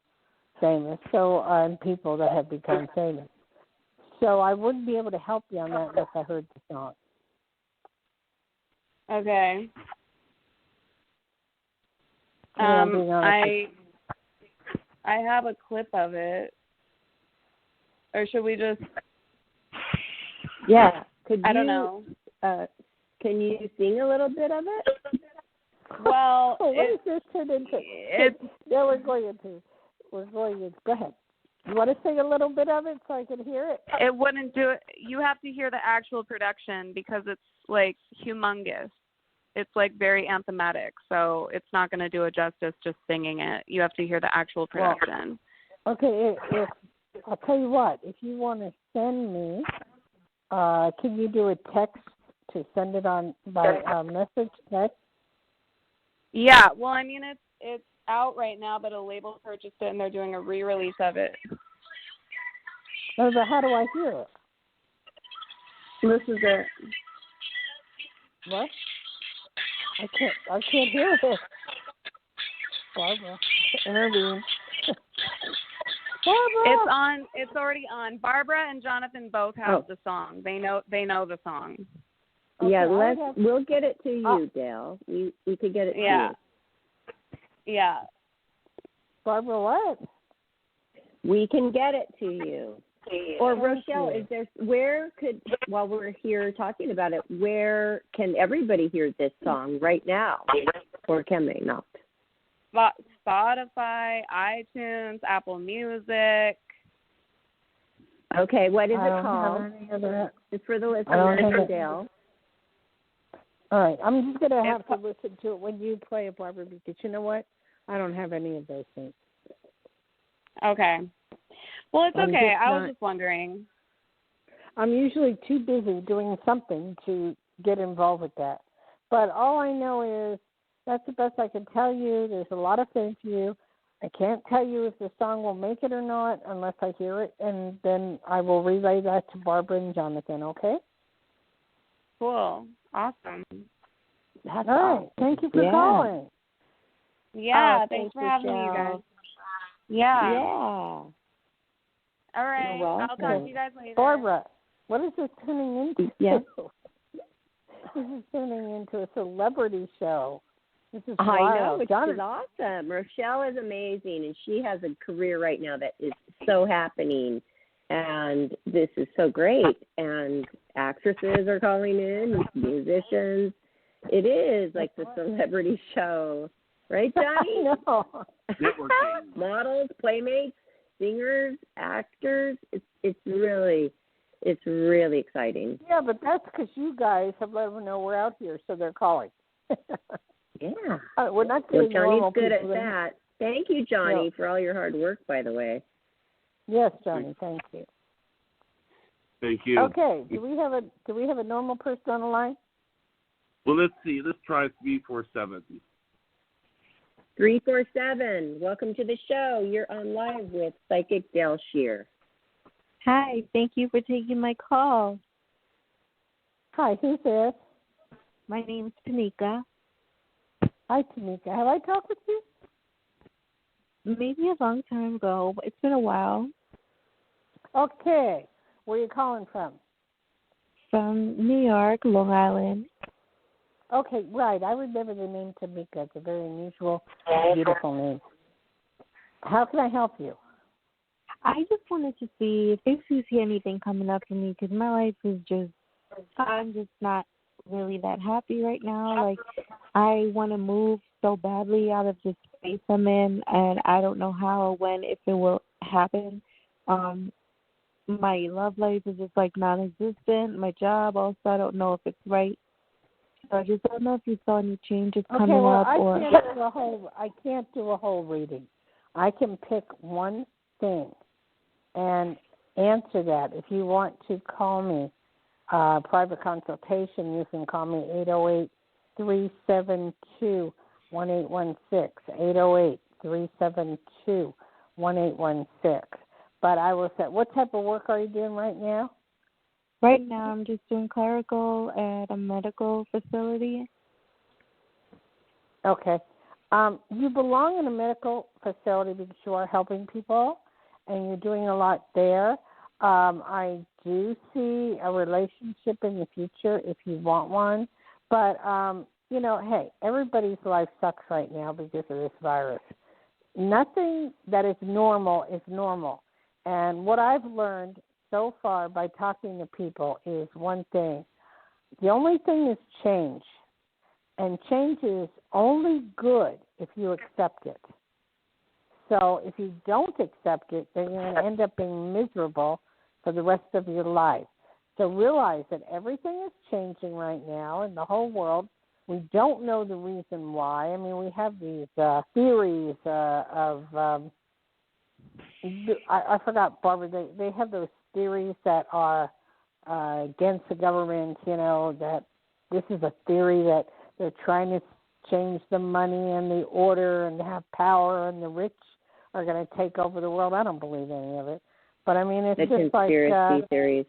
famous, and people that have become famous. So I wouldn't be able to help you on that unless I heard the song. Okay. I have a clip of it. Or should we just? Yeah. I don't know. Can you sing a little bit of it? Well, what is this turned into? Yeah, we're going into. Go ahead. You want to sing a little bit of it so I can hear it? It wouldn't do it. You have to hear the actual production because it's like humongous. It's like very anthematic, so it's not going to do it justice just singing it. You have to hear the actual production. Well, okay. I'll tell you what, if you want to send me, can you do a text to send it on by message text? Yeah, well, I mean, it's out right now, but a label purchased it, and they're doing a re-release of it. No, but how do I hear it? This is it. What? I can't hear it. Barbara, intervene. Barbara. It's already on. Barbara and Jonathan both have the song. They know the song. Okay, yeah, we'll get it to you, Dayle. We could get it to you. Yeah. Barbara, what? We can get it to you. Or Rochelle, while we're here talking about it, where can everybody hear this song right now? Or can they not? Spotify, iTunes, Apple Music. Okay, what is it called? It's for the listeners, Dayle. All right, I'm just going to have to listen to it when you play it, Barbara, because you know what? I don't have any of those things. Okay. Well, it's okay. I was just wondering. I'm usually too busy doing something to get involved with that. But all I know is that's the best I can tell you. There's a lot of things for you. I can't tell you if the song will make it or not unless I hear it, and then I will relay that to Barbara and Jonathan, okay? Cool. Awesome. That's all right. Thank you for calling. Yeah, thanks for having me, you guys. Yeah. Yeah. All right. I'll talk to you guys later. Barbara, what is this turning into? Yes. This is turning into a celebrity show. This is I wild. know. It's awesome. Rochelle is amazing, and she has a career right now that is so happening. And this is so great. And actresses are calling in, musicians. It is like the celebrity show. Right, Johnny? No. Networking. Models, playmates. singers, actors. It's really exciting. Yeah, but that's because you guys have let them know we're out here, so they're calling. Yeah. We're not getting Johnny's good at people that. Thank you, Johnny, for all your hard work, by the way. Yes, Johnny, thank you. Thank you. Okay, do we have a normal person on the line? Well, let's see. Let's try 347. 347, welcome to the show. You're on live with Psychic Dayle Schear. Hi, thank you for taking my call. Hi, who's this? My name's Tanika. Hi, Tanika. Have I talked with you? Maybe a long time ago, but it's been a while. Okay. Where are you calling from? From New York, Long Island. Okay, right. I remember the name Tamika. It's a very unusual, beautiful name. How can I help you? I just wanted to see if you see anything coming up for me, because my life is I'm just not really that happy right now. Like, I want to move so badly out of this space I'm in, and I don't know how or when, if it will happen. My love life is just like non-existent. My job also, I don't know if it's right. So I just don't know if you saw any changes coming up. I can't do a whole reading. I can pick one thing and answer that. If you want to call me private consultation, you can call me 808-372-1816, 808-372-1816. But I will say, what type of work are you doing right now? Right now I'm just doing clerical at a medical facility. Okay. You belong in a medical facility because you are helping people, and you're doing a lot there. I do see a relationship in the future if you want one. But, hey, everybody's life sucks right now because of this virus. Nothing that is normal is normal. And what I've learned so far by talking to people is one thing. The only thing is change. And change is only good if you accept it. So if you don't accept it, then you're going to end up being miserable for the rest of your life. So realize that everything is changing right now in the whole world. We don't know the reason why. I mean, we have these theories of I forgot, Barbara, they have those theories that are against the government, that this is a theory that they're trying to change the money and the order and have power, and the rich are going to take over the world. I don't believe any of it. But, I mean, it's the just conspiracy theories.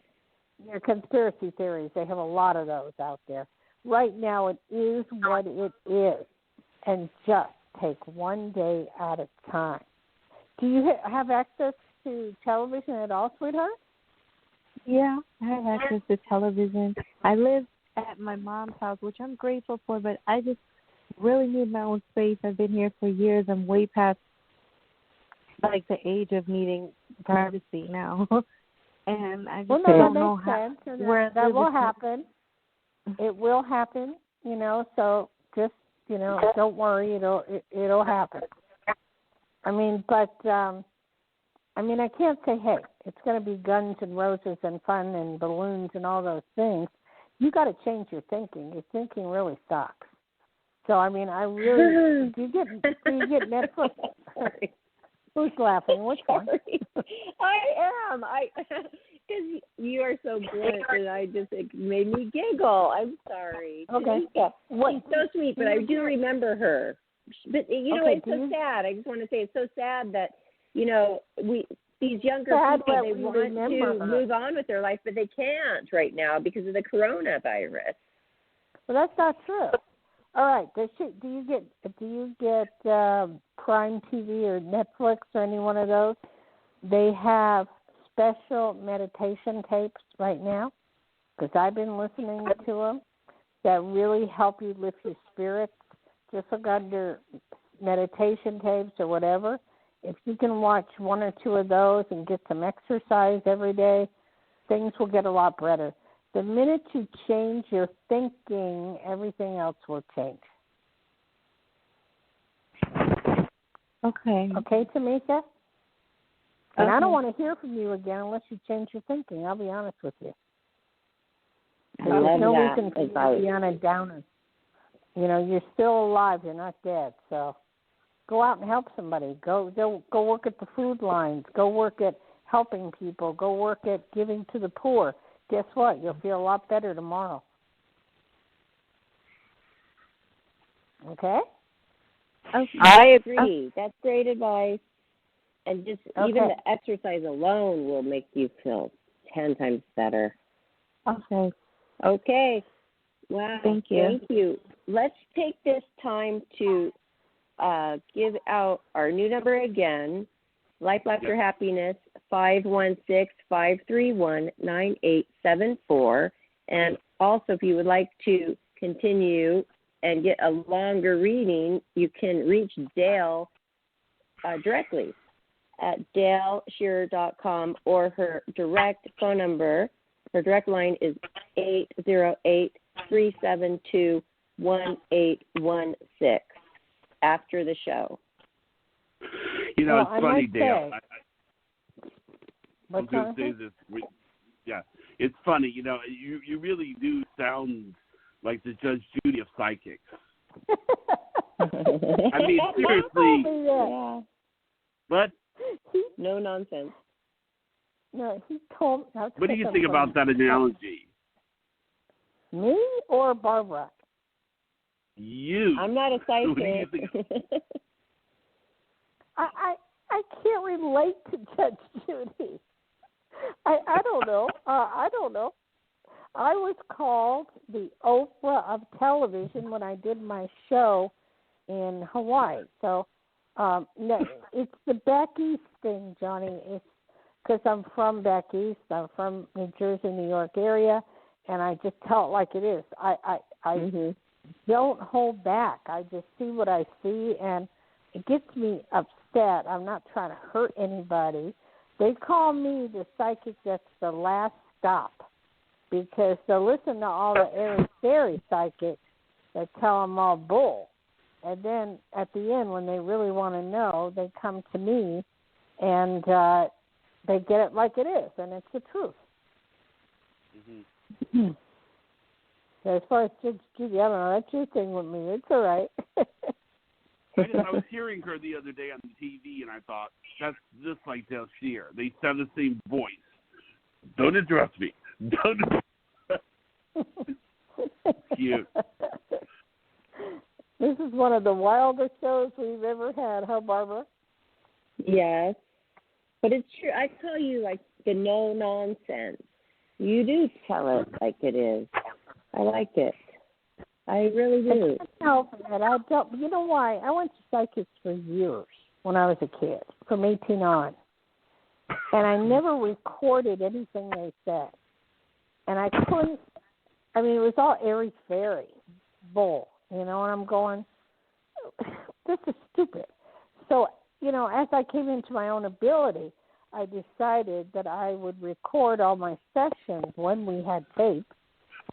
Yeah, conspiracy theories. They have a lot of those out there. Right now it is what it is, and just take one day at a time. Do you have access to television at all, sweetheart? Yeah, I have access to television. I live at my mom's house, which I'm grateful for, but I just really need my own space. I've been here for years. I'm way past, the age of needing privacy now. And I just don't know how. That will happen. It will happen, so just, don't worry. It'll happen. I mean, but, I can't say, hey, it's going to be guns and roses and fun and balloons and all those things. You got to change your thinking. Your thinking really sucks. So, I really, do you get Netflix? Sorry. Who's laughing? Which one? I am. Because you are so blunt that it made me giggle. I'm sorry. Okay. She's so sweet, but I do remember her. But it's so sad. I just want to say it's so sad that these younger people, they want to move on with their life, but they can't right now because of the coronavirus. Well, that's not true. All right. Do you get Prime TV or Netflix or any one of those? They have special meditation tapes right now, because I've been listening to them, that really help you lift your spirits. Just look under meditation tapes or whatever. If you can watch one or two of those and get some exercise every day, things will get a lot better. The minute you change your thinking, everything else will change. Okay. Okay, Tamika? And I don't want to hear from you again unless you change your thinking. I'll be honest with you. There's no reason for you to be on a downer. You know, you're still alive. You're not dead. So go out and help somebody. Go work at the food lines. Go work at helping people. Go work at giving to the poor. Guess what? You'll feel a lot better tomorrow. Okay? I agree. That's great advice. And just even the exercise alone will make you feel 10 times better. Okay. Okay. Wow. Thank you. Let's take this time to give out our new number again. Life After Happiness, 516-531-9874. And also, if you would like to continue and get a longer reading, you can reach Dayle directly at DayleSchear.com, or her direct phone number. Her direct line is 808-372-1816 after the show. You know, it's funny, Dayle. I'm going to say this. It's funny. You know, you really do sound like the Judge Judy of psychics. I mean, seriously. Yeah. What? No nonsense. No, he told me. What do you think about that analogy? Me or Barbara? You. I'm not a psychic. What do you think? I can't relate to Judge Judy. I don't know. I don't know. I was called the Oprah of television when I did my show in Hawaii. So no, it's the back east thing, Johnny. It's because I'm from back east. I'm from New Jersey, New York area, and I just tell it like it is. I don't hold back. I just see what I see, and it gets me upset. I'm not trying to hurt anybody. They call me the psychic that's the last stop because they'll listen to all the airy-fairy psychics that tell them all bull. And then at the end, when they really want to know, they come to me, and they get it like it is, and it's the truth. Mm-hmm. So as far as Judge Judy, I don't know. That's your thing with me. It's all right. I was hearing her the other day on the TV, and I thought, that's just like Dayle Schear. They sound the same voice. Don't interrupt me. Don't. Cute. This is one of the wildest shows we've ever had, huh, Barbara? Yes. But it's true. I tell you, like, the no-nonsense. You do tell it like it is. I like it. I really do. I don't. You know why? I went to psychics for years when I was a kid, from 18 on. And I never recorded anything they said. And I couldn't, I mean, it was all airy-fairy bull, you know, and I'm going, this is stupid. So, you know, as I came into my own ability, I decided that I would record all my sessions when we had tape,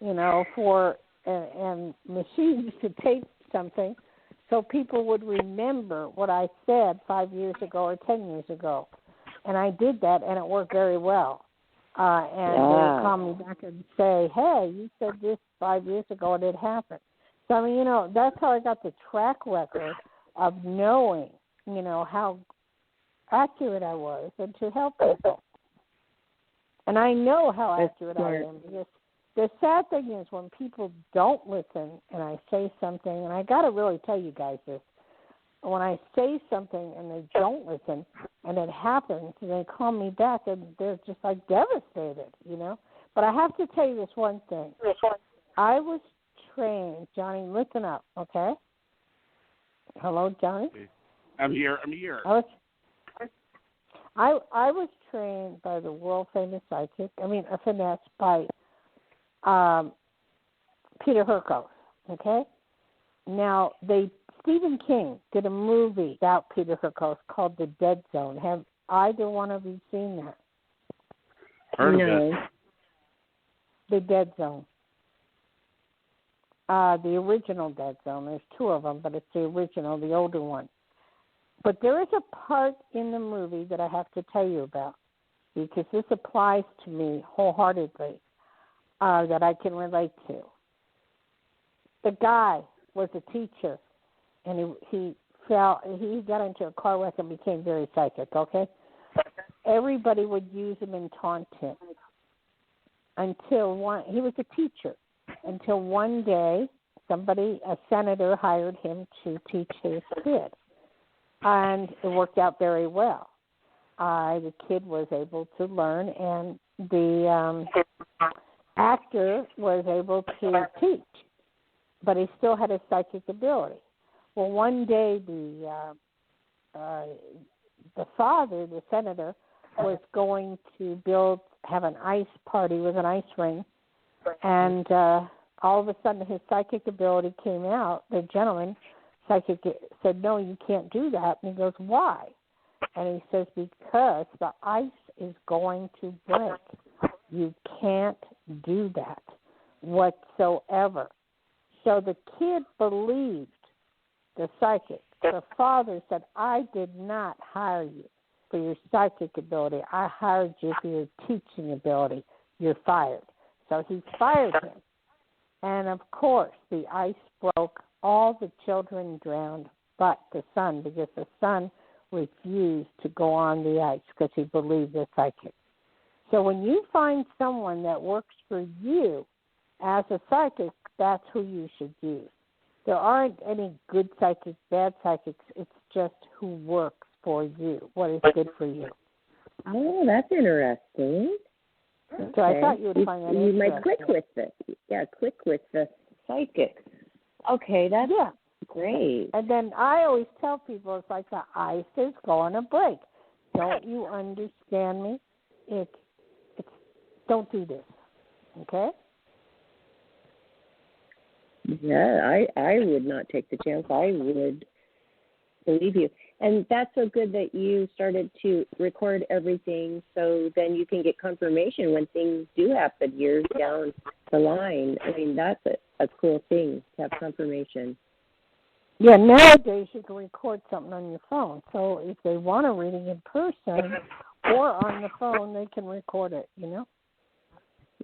you know, and machines to tape something so people would remember what I said 5 years ago or 10 years ago. And I did that, and it worked very well. And they would call me back and say, hey, you said this 5 years ago, and it happened. So, I mean, you know, that's how I got the track record of knowing, you know, how accurate I was and to help people. And I know how accurate I am because the sad thing is when people don't listen and I say something, and I got to really tell you guys this, when I say something and they don't listen and it happens, they call me back and they're just like devastated, you know. But I have to tell you this one thing. I was trained, Johnny, listen up, okay? Hello, Johnny? I'm here. I was trained by the world famous psychic, a finesse by Peter Hurkos, okay? Now, Stephen King did a movie about Peter Hurkos called The Dead Zone. Have either one of you seen that? Heard of it. The Dead Zone. The original Dead Zone. There's two of them, but it's the original, the older one. But there is a part in the movie that I have to tell you about because this applies to me wholeheartedly that I can relate to. The guy was a teacher, and he got into a car wreck and became very psychic, okay? Everybody would use him and taunt him he was a teacher, until one day a senator hired him to teach his kid. And it worked out very well. The kid was able to learn, and the actor was able to teach, but he still had a psychic ability. Well, one day the father, the senator, was going to have an ice party with an ice ring, and all of a sudden his psychic ability came out. The gentleman psychic said, "No, you can't do that." And he goes, "Why?" And he says, "Because the ice is going to break. You can't do that whatsoever." So the kid believed the psychic. The father said, "I did not hire you for your psychic ability. I hired you for your teaching ability. You're fired." So he fired him. And, of course, the ice broke. All the children drowned but the son, because the son refused to go on the ice because he believed the psychic. So when you find someone that works for you as a psychic, that's who you should use. There aren't any good psychics, bad psychics. It's just who works for you, what is good for you. Oh, that's interesting. Okay. So I thought you would find that interesting. You might click with this. Yeah, click with the psychic. Okay, that's great. And then I always tell people, it's like the ice is going to break. Don't you understand me? It's don't do this, okay? Yeah, I would not take the chance. I would believe you. And that's so good that you started to record everything so then you can get confirmation when things do happen years down the line. I mean, that's a cool thing to have confirmation. Yeah, nowadays you can record something on your phone. So if they want a reading in person or on the phone, they can record it, you know?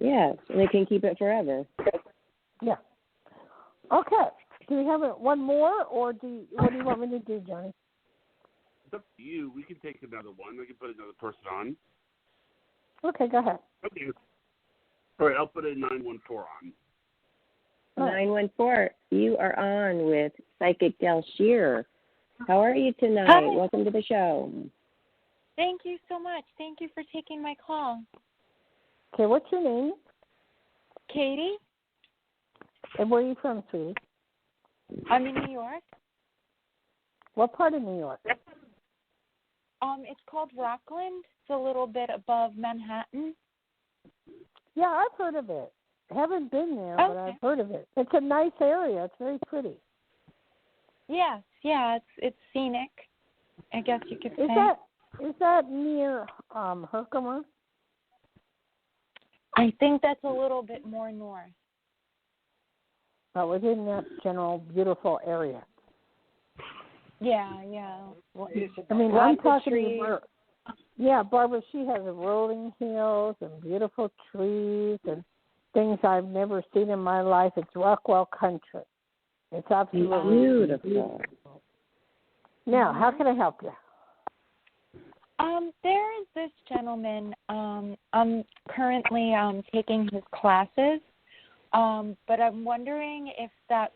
Yes, and they can keep it forever. Yeah. Okay. Do we have one more, or what do you want me to do, Johnny? It's up to you. We can take another one. We can put another person on. Okay, go ahead. Okay. All right, I'll put a 914 on. 914, you are on with Psychic Dayle Schear. How are you tonight? Hi. Welcome to the show. Thank you so much. Thank you for taking my call. Okay, what's your name? Katie. And where are you from, sweetie? I'm in New York. What part of New York? It's called Rockland. It's a little bit above Manhattan. Yeah, I've heard of it. I haven't been there, but I've heard of it. It's a nice area. It's very pretty. Yes, yeah, it's scenic, I guess you could say. Is that near Herkimer? I think that's a little bit more north. But within that general beautiful area. Yeah. I mean, I'm talking to Barbara. Yeah, Barbara, she has rolling hills and beautiful trees and things I've never seen in my life. It's Rockwell country. It's absolutely beautiful. Now, how can I help you? There is this gentleman. I'm currently taking his classes, but I'm wondering if that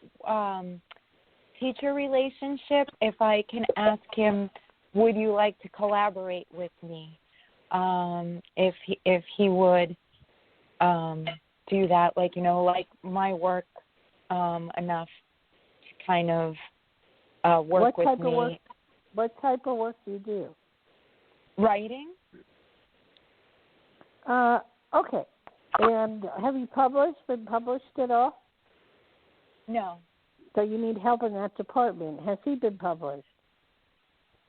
teacher relationship, if I can ask him, would you like to collaborate with me? If he would do that, like my work enough to kind of work with me. What type of work do you do? Writing. Okay. And have you been published at all? No. So you need help in that department. Has he been published?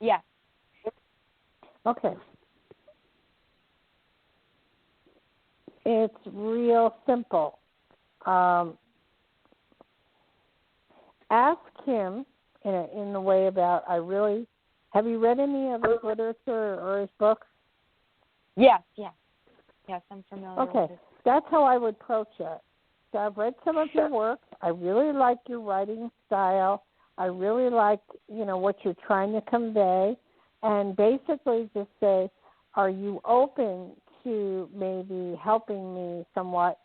Yes. Okay. It's real simple. Ask him in the way about, I really Have you read any of his literature or his books? Yes, I'm familiar with Okay, it. that's how I would approach it. So I've read some of your work. I really like your writing style. I really like, what you're trying to convey. And basically just say, are you open to maybe helping me somewhat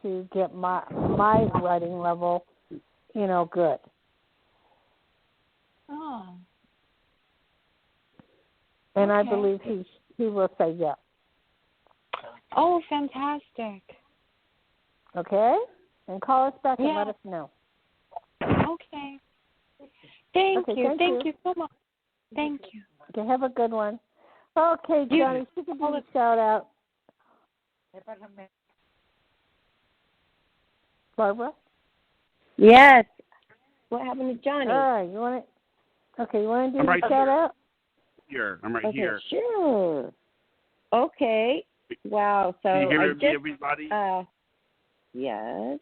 to get my writing level, good? Oh. And okay. I believe he will say yes. Oh, fantastic. Okay? And call us back and Yeah. let us know. Okay. Thank you. Thank you so much. Thank you. Okay, have a good one. Okay, Johnny, she can do a shout out. Barbara? Yes. What happened to Johnny? All right, you want to do I'm a right shout out? Here. I'm right Okay, here. sure. Okay. Wow. So Can you hear I just, everybody? yes.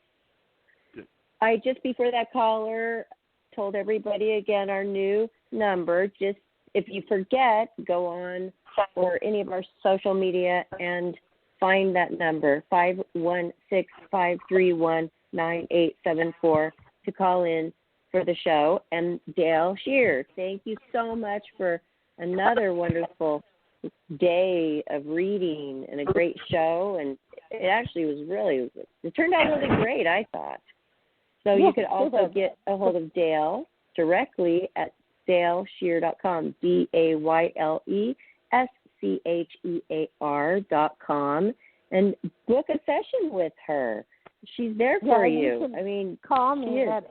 Good. I just before that caller told everybody again our new number. Just if you forget, go on or any of our social media and find that number 516-531-9874 to call in for the show. And Dayle Schear, thank you so much for another wonderful day of reading and a great show. And it actually was it turned out really great, I thought. So you could also get a hold of Dayle directly at DayleSchear.com, DayleSchear.com, and book a session with her. She's there for you. I mean, call me at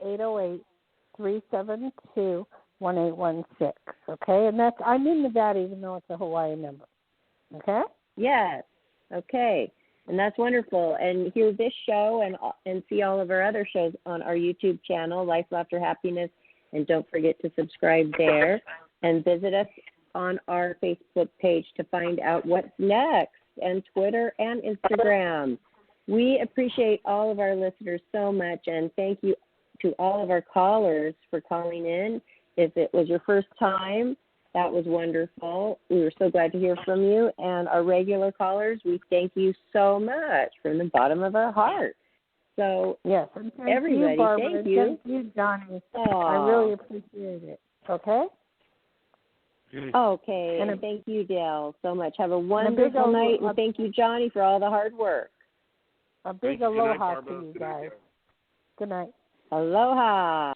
808-372-1816. Okay, and I'm in Nevada, even though it's a Hawaii number. Okay. Yes. Okay. And that's wonderful. And hear this show and see all of our other shows on our YouTube channel, Life, Laughter, Happiness. And don't forget to subscribe there. And visit us on our Facebook page to find out what's next, and Twitter and Instagram. We appreciate all of our listeners so much, and thank you to all of our callers for calling in. If it was your first time, that was wonderful. We were so glad to hear from you. And our regular callers, we thank you so much from the bottom of our heart. So, yes, and thank everybody, you, Barbara. thank you. Thank you, Johnny. Aww. I really appreciate it. Okay? Okay, and thank you, Dayle, so much. Have a wonderful night, and thank you, Johnny, for all the hard work. A big aloha to you guys. Good night. Aloha.